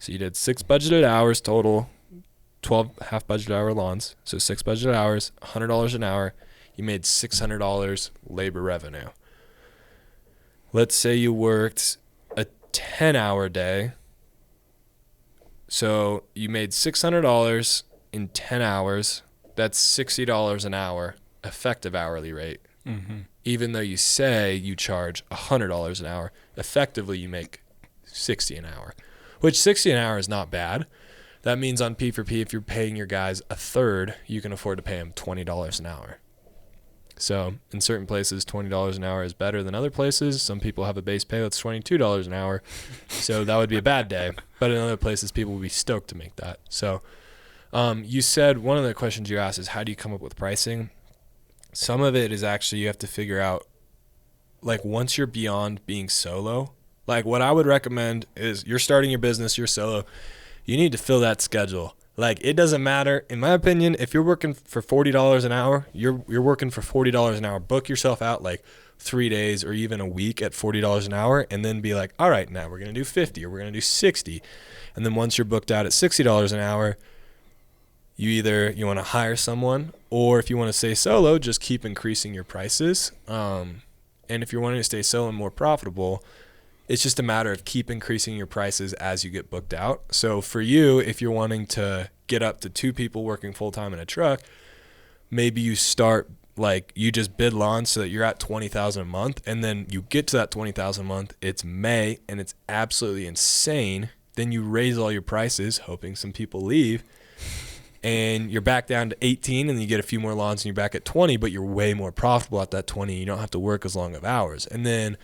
So you did 6 budgeted hours total, 12 half budget hour lawns. So 6 budgeted hours, $100 an hour. You made $600 labor revenue. Let's say you worked a 10-hour day. So you made $600 in 10 hours. That's $60 an hour, effective hourly rate. Mm-hmm. Even though you say you charge $100 an hour, effectively you make $60 an hour. Which $60 an hour is not bad. That means on P4P, if you're paying your guys a third, you can afford to pay them $20 an hour. So in certain places, $20 an hour is better than other places. Some people have a base pay that's $22 an hour. So that would be a bad day. But in other places, people will be stoked to make that. So you said one of the questions you asked is, how do you come up with pricing? Some of it is actually you have to figure out, like, once you're beyond being solo, like what I would recommend is you're starting your business, you're solo, you need to fill that schedule. Like, it doesn't matter, in my opinion, if you're working for $40 an hour, you're working for $40 an hour. Book yourself out like 3 days or even a week at $40 an hour, and then be like, all right, now we're going to do 50 or we're going to do 60. And then once you're booked out at $60 an hour, you want to hire someone, or if you want to stay solo, just keep increasing your prices. And if you're wanting to stay solo and more profitable, it's just a matter of keep increasing your prices as you get booked out. So for you, if you're wanting to get up to 2 people working full-time in a truck, maybe you start, like, you just bid lawns so that you're at $20,000 a month, and then you get to that $20,000 a month, it's May, and it's absolutely insane. Then you raise all your prices, hoping some people leave, and you're back down to 18, and then you get a few more lawns, and you're back at 20, but you're way more profitable at that 20. You don't have to work as long of hours. And then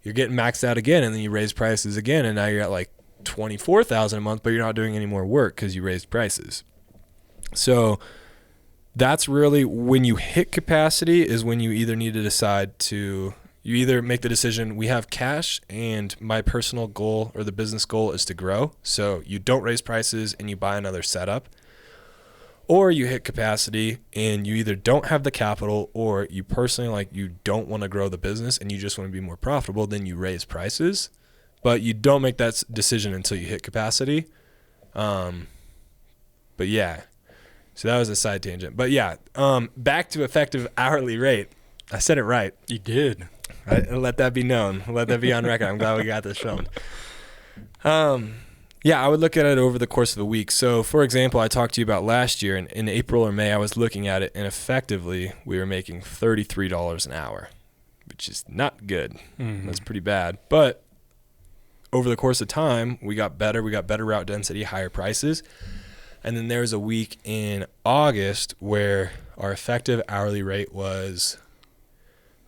you're getting maxed out again, and then you raise prices again, and now you're at like $24,000 a month, but you're not doing any more work because you raised prices. So that's really when you hit capacity is when you either need to decide to, you either make the decision, we have cash and my personal goal or the business goal is to grow. So you don't raise prices and you buy another setup. Or you hit capacity and you either don't have the capital, or you personally, like, you don't want to grow the business and you just want to be more profitable, then you raise prices. But you don't make that decision until you hit capacity. But yeah, so that was a side tangent. But yeah, back to effective hourly rate. I said it right. You did. Let that be known. Let that be on record. I'm glad we got this filmed. Yeah, I would look at it over the course of the week. So, for example, I talked to you about last year, and in April or May, I was looking at it, and effectively, we were making $33 an hour, which is not good. Mm-hmm. That's pretty bad. But over the course of time, we got better. We got better route density, higher prices. And then there was a week in August where our effective hourly rate was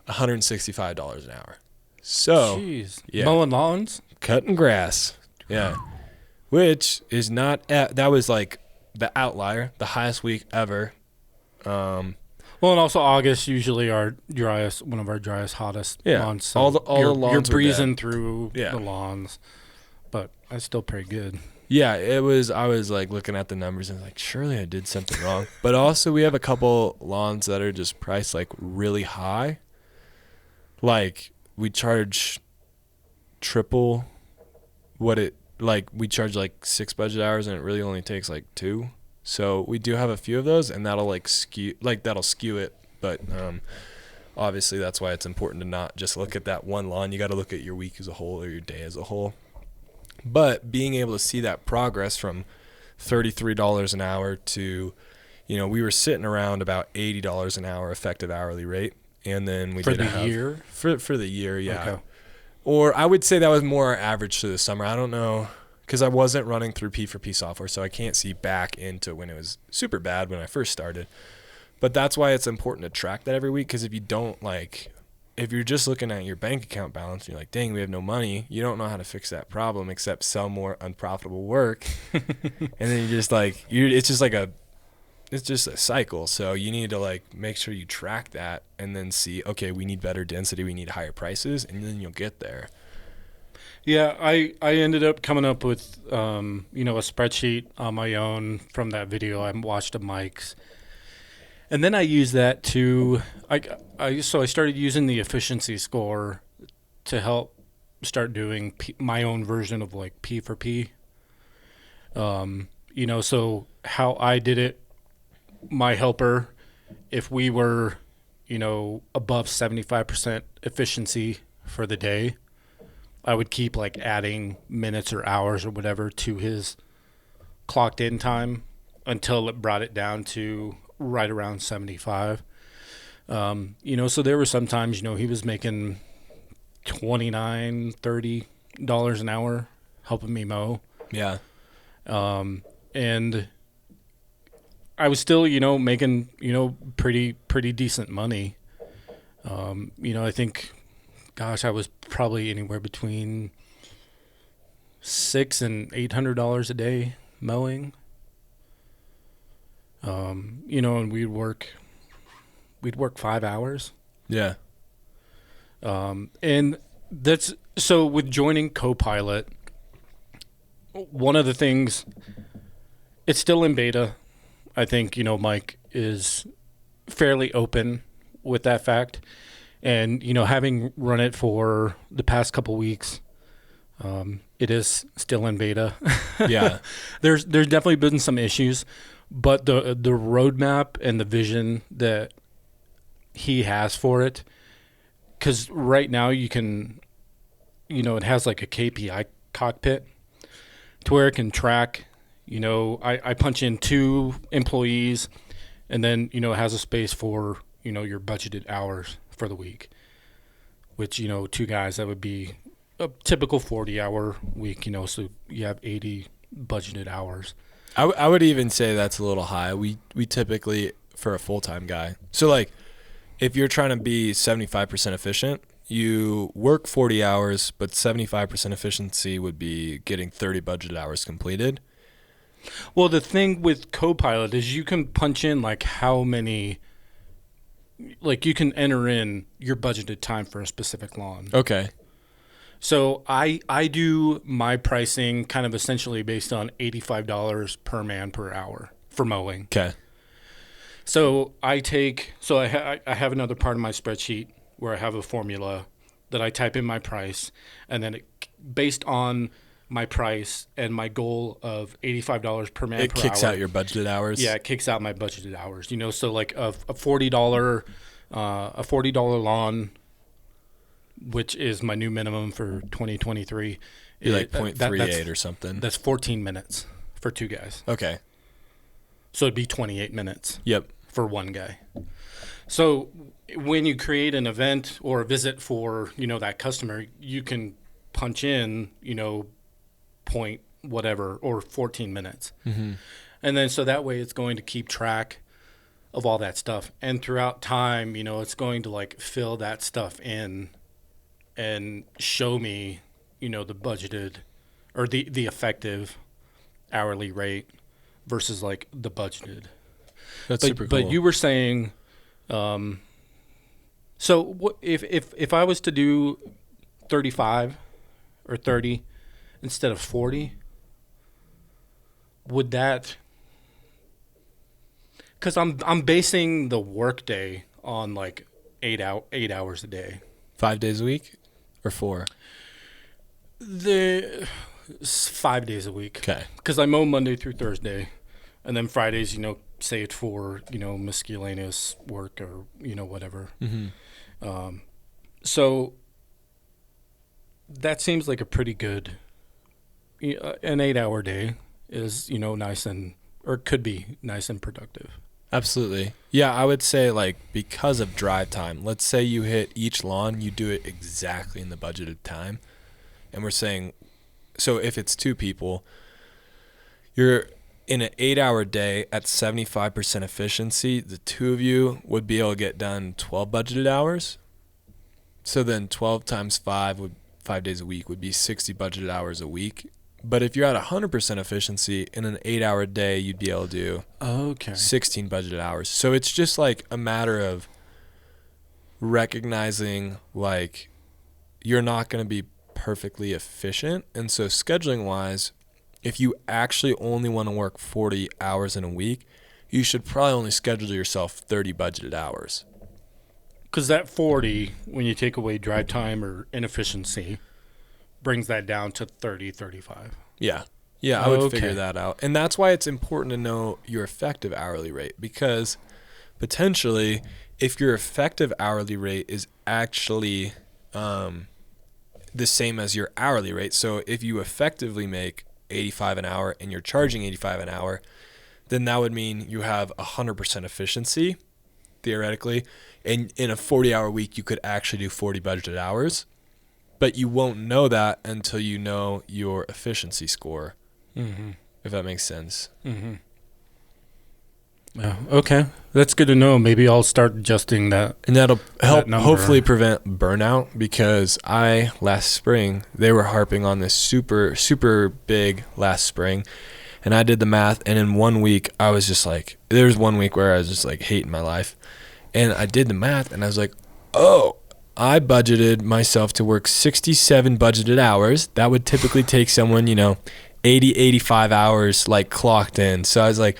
$165 an hour. So, jeez. Yeah. Mowing lawns? Cutting grass. Yeah. Which is not, that was like the outlier, the highest week ever. Well, and also August usually one of our driest, hottest months. So all the lawns you're were breezing dead. through the lawns, but that's still pretty good. Yeah, it was. I was like looking at the numbers and like, surely I did something wrong. But also, we have a couple lawns that are just priced like really high. Like we charge triple what it like. We charge like 6 budget hours, and it really only takes like 2. So we do have a few of those, and that'll skew it. But obviously, that's why it's important to not just look at that one lawn. You got to look at your week as a whole or your day as a whole. But being able to see that progress from $33 an hour to, we were sitting around about $80 an hour effective hourly rate. And then we for the year? For the year, yeah. Okay. Or I would say that was more our average through the summer. I don't know, because I wasn't running through P4P software, so I can't see back into when it was super bad when I first started. But that's why it's important to track that every week, because if you don't, if you're just looking at your bank account balance and you're like, dang, we have no money, you don't know how to fix that problem except sell more unprofitable work. And then you're just it's just a cycle. So you need to make sure you track that and then see, okay, we need better density, we need higher prices, and then you'll get there. Yeah, I ended up coming up with, a spreadsheet on my own from that video I watched of Mike's. And then I used that to, I started using the efficiency score to help start doing my own version of P4P. So how I did it, my helper, if we were, above 75% efficiency for the day, I would keep adding minutes or hours or whatever to his clocked in time until it brought it down to right around 75. So there were some times, he was making $29-30 an hour helping me mow. Yeah. And I was still, making, pretty decent money. I think, gosh, I was probably anywhere between $600 and $800 a day mowing. And we'd work 5 hours. Yeah. And that's, so with joining Copilot, one of the things, it's still in beta. I think, Mike is fairly open with that fact. And, having run it for the past couple weeks, it is still in beta. Yeah. There's definitely been some issues. But the roadmap and the vision that he has for it, because right now you can, it has a KPI cockpit to where it can track, I punch in 2 employees and then, it has a space for, your budgeted hours for the week, which, 2 guys, that would be a typical 40-hour week, so you have 80 budgeted hours. I would even say that's a little high. We typically, for a full-time guy. So if you're trying to be 75% efficient, you work 40 hours, but 75% efficiency would be getting 30 budget hours completed. Well, the thing with Copilot is you can punch in how many, you can enter in your budgeted time for a specific lawn. Okay. So I do my pricing kind of essentially based on $85 per man per hour for mowing. Okay. So I have another part of my spreadsheet where I have a formula that I type in my price, and then based on my price and my goal of $85 per man per hour, it kicks out your budgeted hours. Yeah, it kicks out my budgeted hours. So a $40 lawn, which is my new minimum for 2023. You're 0.38 or something. That's 14 minutes for 2 guys. Okay. So it'd be 28 minutes. Yep. For 1 guy. So when you create an event or a visit for, that customer, you can punch in, point whatever or 14 minutes. Mm-hmm. And then so that way it's going to keep track of all that stuff. And throughout time, it's going to fill that stuff in and show me, the budgeted or the effective hourly rate versus the budgeted. That's super cool. But you were saying, so what if I was to do 35 or 30 instead of 40, would that? Because I'm basing the workday on like 8 hours a day. 5 days a week or 4? 5 days a week. Okay. Because I mow Monday through Thursday, and then Fridays, saved for miscellaneous work or whatever. Mm-hmm. So that seems like a pretty good. An 8-hour day is nice or could be nice and productive. Absolutely. Yeah, I would say like because of drive time, let's say you hit each lawn, you do it exactly in the budgeted time. And we're saying, so if it's 2 people, you're in an 8-hour day at 75% efficiency, the 2 of you would be able to get done 12 budgeted hours. So then 12 times 5 days a week would be 60 budgeted hours a week. But if you're at 100% efficiency in an 8-hour day, you'd be able to do 16 budgeted hours. So it's just like a matter of recognizing like you're not going to be perfectly efficient. And so scheduling wise, if you actually only want to work 40 hours in a week, you should probably only schedule yourself 30 budgeted hours. Because that 40, when you take away drive time or inefficiency, brings that down to 30, 35. Yeah. Yeah, I would figure that out. And that's why it's important to know your effective hourly rate, because potentially if your effective hourly rate is actually the same as your hourly rate, so if you effectively make $85 an hour and you're charging $85 an hour, then that would mean you have 100% efficiency, theoretically, and in a 40-hour week you could actually do 40 budgeted hours. But you won't know that until you know your efficiency score, if that makes sense. Mm-hmm. Yeah, okay. That's good to know. Maybe I'll start adjusting that. And that'll help hopefully prevent burnout, because last spring, they were harping on this super, super big last spring. And I did the math, and in 1 week, I was just like, there's 1 week where I was just like hating my life. And I did the math, and I was like, oh, I budgeted myself to work 67 budgeted hours. That would typically take someone, 80, 85 hours like clocked in. So I was like,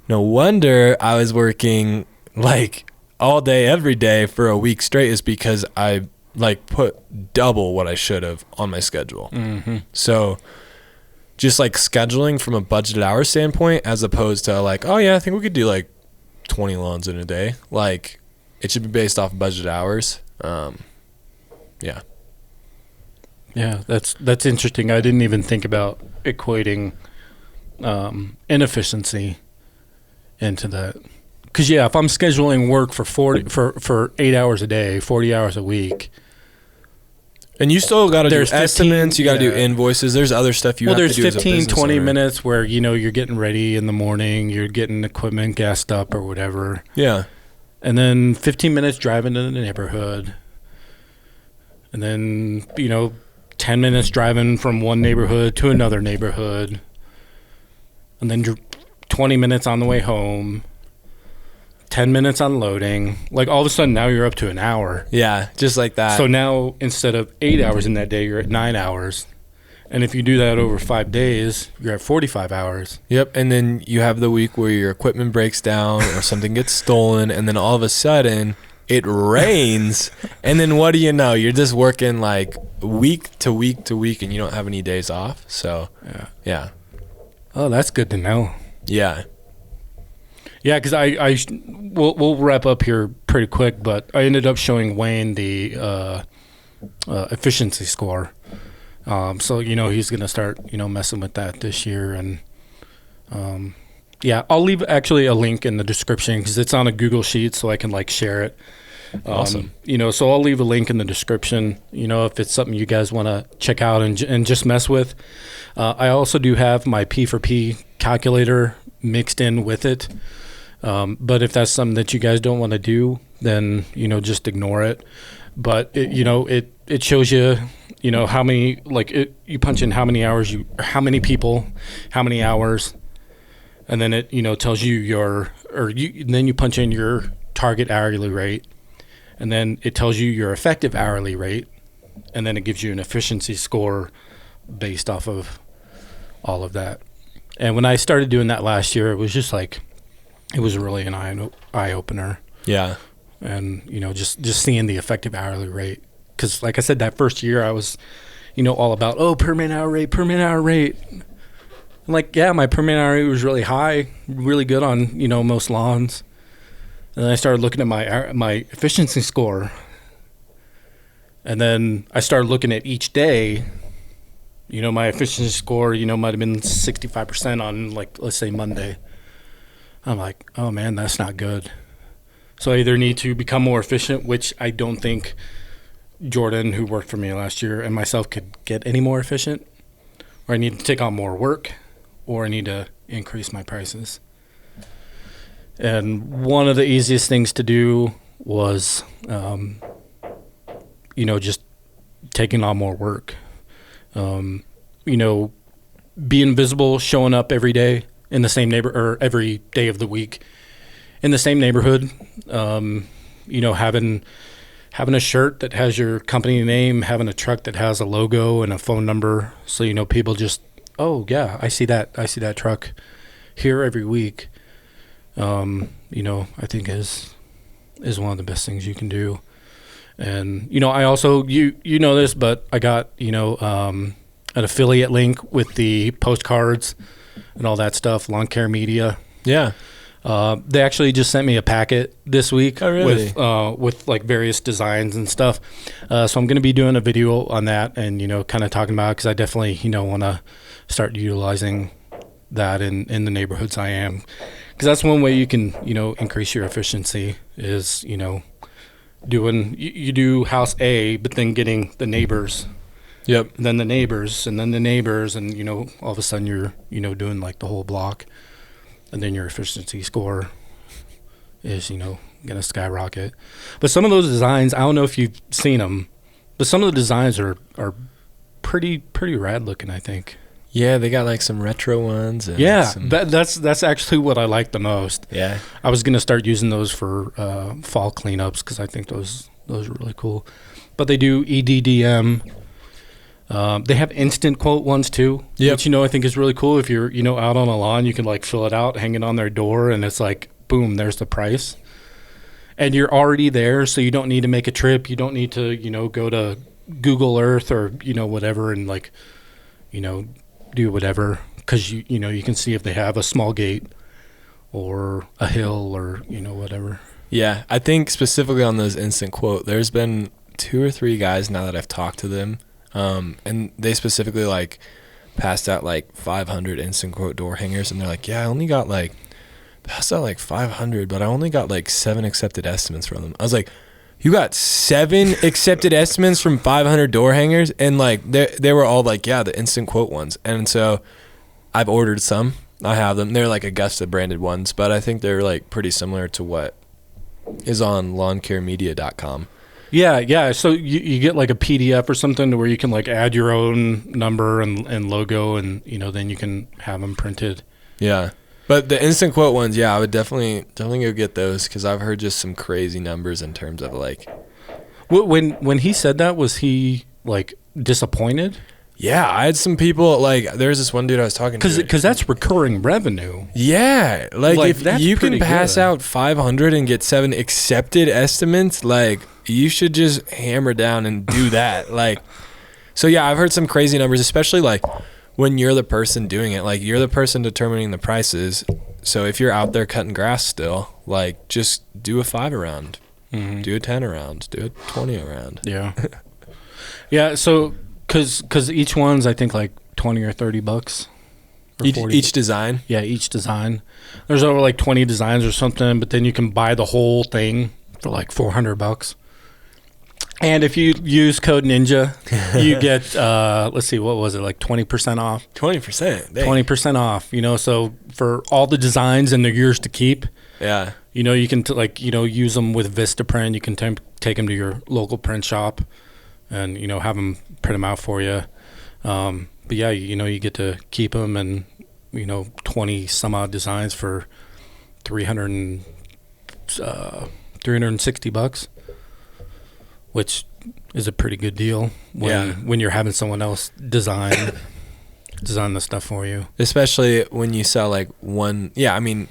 no wonder I was working like all day, every day for a week straight, is because I like put double what I should have on my schedule. Mm-hmm. So just like scheduling from a budgeted hour standpoint, as opposed to like, oh yeah, I think we could do like 20 lawns in a day. Like it should be based off budgeted hours. Yeah. Yeah, that's interesting. I didn't even think about equating inefficiency into that. Because yeah, if I'm scheduling work for 8 hours a day, 40 hours a week, and you still got to do estimates, you got to do invoices. There's other stuff you have to do. Well, there's 15, 20 minutes where you're getting ready in the morning, you're getting equipment gassed up or whatever. Yeah. And then 15 minutes driving to the neighborhood. And then, 10 minutes driving from one neighborhood to another neighborhood. And then 20 minutes on the way home. 10 minutes unloading. Like all of a sudden now you're up to an hour. Yeah, just like that. So now instead of 8 hours in that day, you're at 9 hours. And if you do that over 5 days, you're at 45 hours. Yep. And then you have the week where your equipment breaks down or something gets stolen. And then all of a sudden it rains. And then what do you know? You're just working like week to week to week and you don't have any days off. So, yeah. Oh, that's good to know. Yeah. Yeah, because we'll wrap up here pretty quick, but I ended up showing Wayne the efficiency score. So, he's going to start, messing with that this year. And, I'll leave actually a link in the description because it's on a Google Sheet so I can, share it. Awesome. So I'll leave a link in the description, if it's something you guys want to check out and just mess with. I also do have my P4P calculator mixed in with it. But if that's something that you guys don't want to do, then, just ignore it. But, it shows you, how many, you punch in how many hours how many people, how many hours, and then it, tells you then you punch in your target hourly rate, and then it tells you your effective hourly rate, and then it gives you an efficiency score based off of all of that. And when I started doing that last year, it was just like, it was really an eye opener. Yeah. And, just seeing the effective hourly rate. Because like I said, that first year I was, all about, per minute hour rate. And like, yeah, my per minute hour rate was really high, really good on, most lawns. And then I started looking at my efficiency score. And then I started looking at each day. My efficiency score, might have been 65% on, like, let's say Monday. I'm like, oh, man, that's not good. So I either need to become more efficient, which I don't think Jordan, who worked for me last year, and myself could get any more efficient, or I need to take on more work, or I need to increase my prices. And one of the easiest things to do was, just taking on more work. Being visible, showing up every day in the same or every day of the week in the same neighborhood. Having a shirt that has your company name, having a truck that has a logo and a phone number, so people just, oh yeah, I see that truck here every week. I think is one of the best things you can do. And I also you know this, but I got an affiliate link with the postcards and all that stuff, Lawn Care Media. Yeah. They actually just sent me a packet this week. Oh, really? with like various designs and stuff. So I'm going to be doing a video on that and, kind of talking about it, because I definitely, want to start utilizing that in the neighborhoods I am. Because that's one way you can, increase your efficiency is, doing, you do house A, but then getting the neighbors. Yep. And then the neighbors, and then the neighbors, and, all of a sudden you're, doing like the whole block. And then your efficiency score is, going to skyrocket. But some of those designs, I don't know if you've seen them, but some of the designs are pretty rad looking, I think. Yeah, they got like some retro ones. And that's actually what I like the most. Yeah. I was going to start using those for fall cleanups, because I think those are really cool. But they do EDDM. They have instant quote ones too, which, I think is really cool. If you're, out on a lawn, you can like fill it out, hang it on their door, and it's like, boom, there's the price. And you're already there, so you don't need to make a trip. You don't need to, go to Google Earth or, whatever, and like, do whatever, because you can see if they have a small gate or a hill or, whatever. Yeah, I think specifically on those instant quote, there's been 2 or 3 guys now that I've talked to them. And they specifically like passed out like 500 instant quote door hangers, and they're like, yeah, I only got passed out like 500, but I only got like 7 accepted estimates from them. I was like, you got 7 accepted estimates from 500 door hangers? And like they were all like, yeah, the instant quote ones. And so I've ordered some. I have them. They're like Augusta branded ones, but I think they're like pretty similar to what is on lawncaremedia.com. Yeah. So you get like a PDF or something to where you can like add your own number and logo, and then you can have them printed. Yeah, but the instant quote ones, yeah, I would definitely go get those, because I've heard just some crazy numbers in terms of like. When he said that, was he like disappointed? Yeah, I had some people, like, there's this one dude I was talking to. Because that's recurring revenue. Yeah. Like if you can pass out 500 and get 7 accepted estimates, like, you should just hammer down and do that. Like, so yeah, I've heard some crazy numbers, especially like when you're the person doing it. Like, you're the person determining the prices. So if you're out there cutting grass still, like, just do a 5 around, do a 10 around, do a 20 around. Yeah. Yeah. So. Because each one's, I think, like $20 or $30. Or each design? Yeah, each design. There's over like 20 designs or something, but then you can buy the whole thing for like $400. And if you use code NINJA, you get, let's see, what was it, like 20% off? 20%? Dang. 20% off, so for all the designs and they're yours to keep. Yeah. You can, use them with Vistaprint. You can take them to your local print shop and, have them print them out for you. But yeah, you get to keep them and, 20 some odd designs for $360, which is a pretty good deal when you're having someone else design the stuff for you. Especially when you sell like one. Yeah, I mean,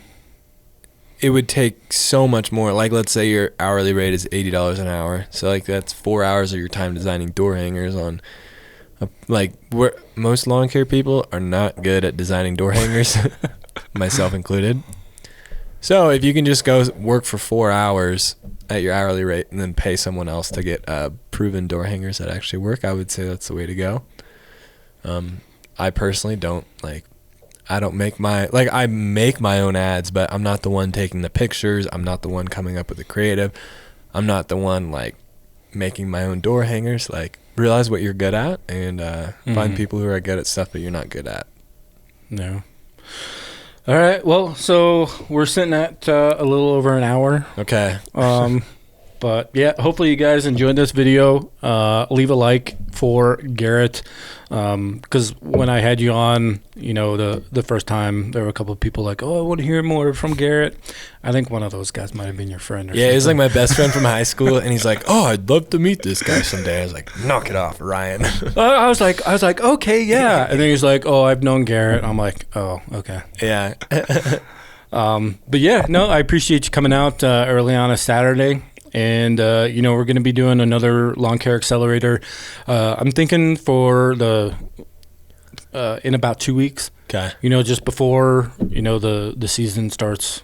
it would take so much more. Like, let's say your hourly rate is $80 an hour. So like that's 4 hours of your time designing door hangers on. Most lawn care people are not good at designing door hangers, myself included. So if you can just go work for 4 hours at your hourly rate and then pay someone else to get proven door hangers that actually work, I would say that's the way to go. I personally don't I make my own ads, but I'm not the one taking the pictures. I'm not the one coming up with the creative. I'm not the one making my own door hangers. Realize what you're good at and find people who are good at stuff that you're not good at. No. All right. Well, so we're sitting at a little over an hour. Okay. But yeah, hopefully you guys enjoyed this video. Leave a like for Garrett. Because when I had you on, the first time, there were a couple of people like, oh, I want to hear more from Garrett. I think one of those guys might have been your friend. Yeah, he's like my best friend from high school, and he's like, oh, I'd love to meet this guy someday. I was like, knock it off, Ryan. I was like, okay, yeah. And then he's like, oh, I've known Garrett. I'm like, oh, okay. Yeah. But yeah, no, I appreciate you coming out early on a Saturday. And, we're going to be doing another Lawn Care Accelerator. I'm thinking for in about 2 weeks. Okay. Just before, the season starts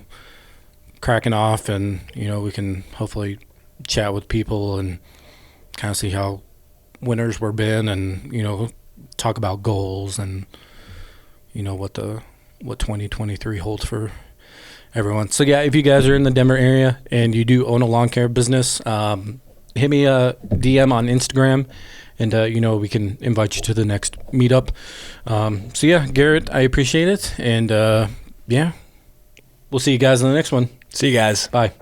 cracking off, and, we can hopefully chat with people and kind of see how winters were been, and, talk about goals and, what 2023 holds for everyone. So yeah, if you guys are in the Denver area and you do own a lawn care business, hit me a DM on Instagram, and we can invite you to the next meetup. So yeah, Garrett, I appreciate it, and we'll see you guys in the next one. See you guys. Bye.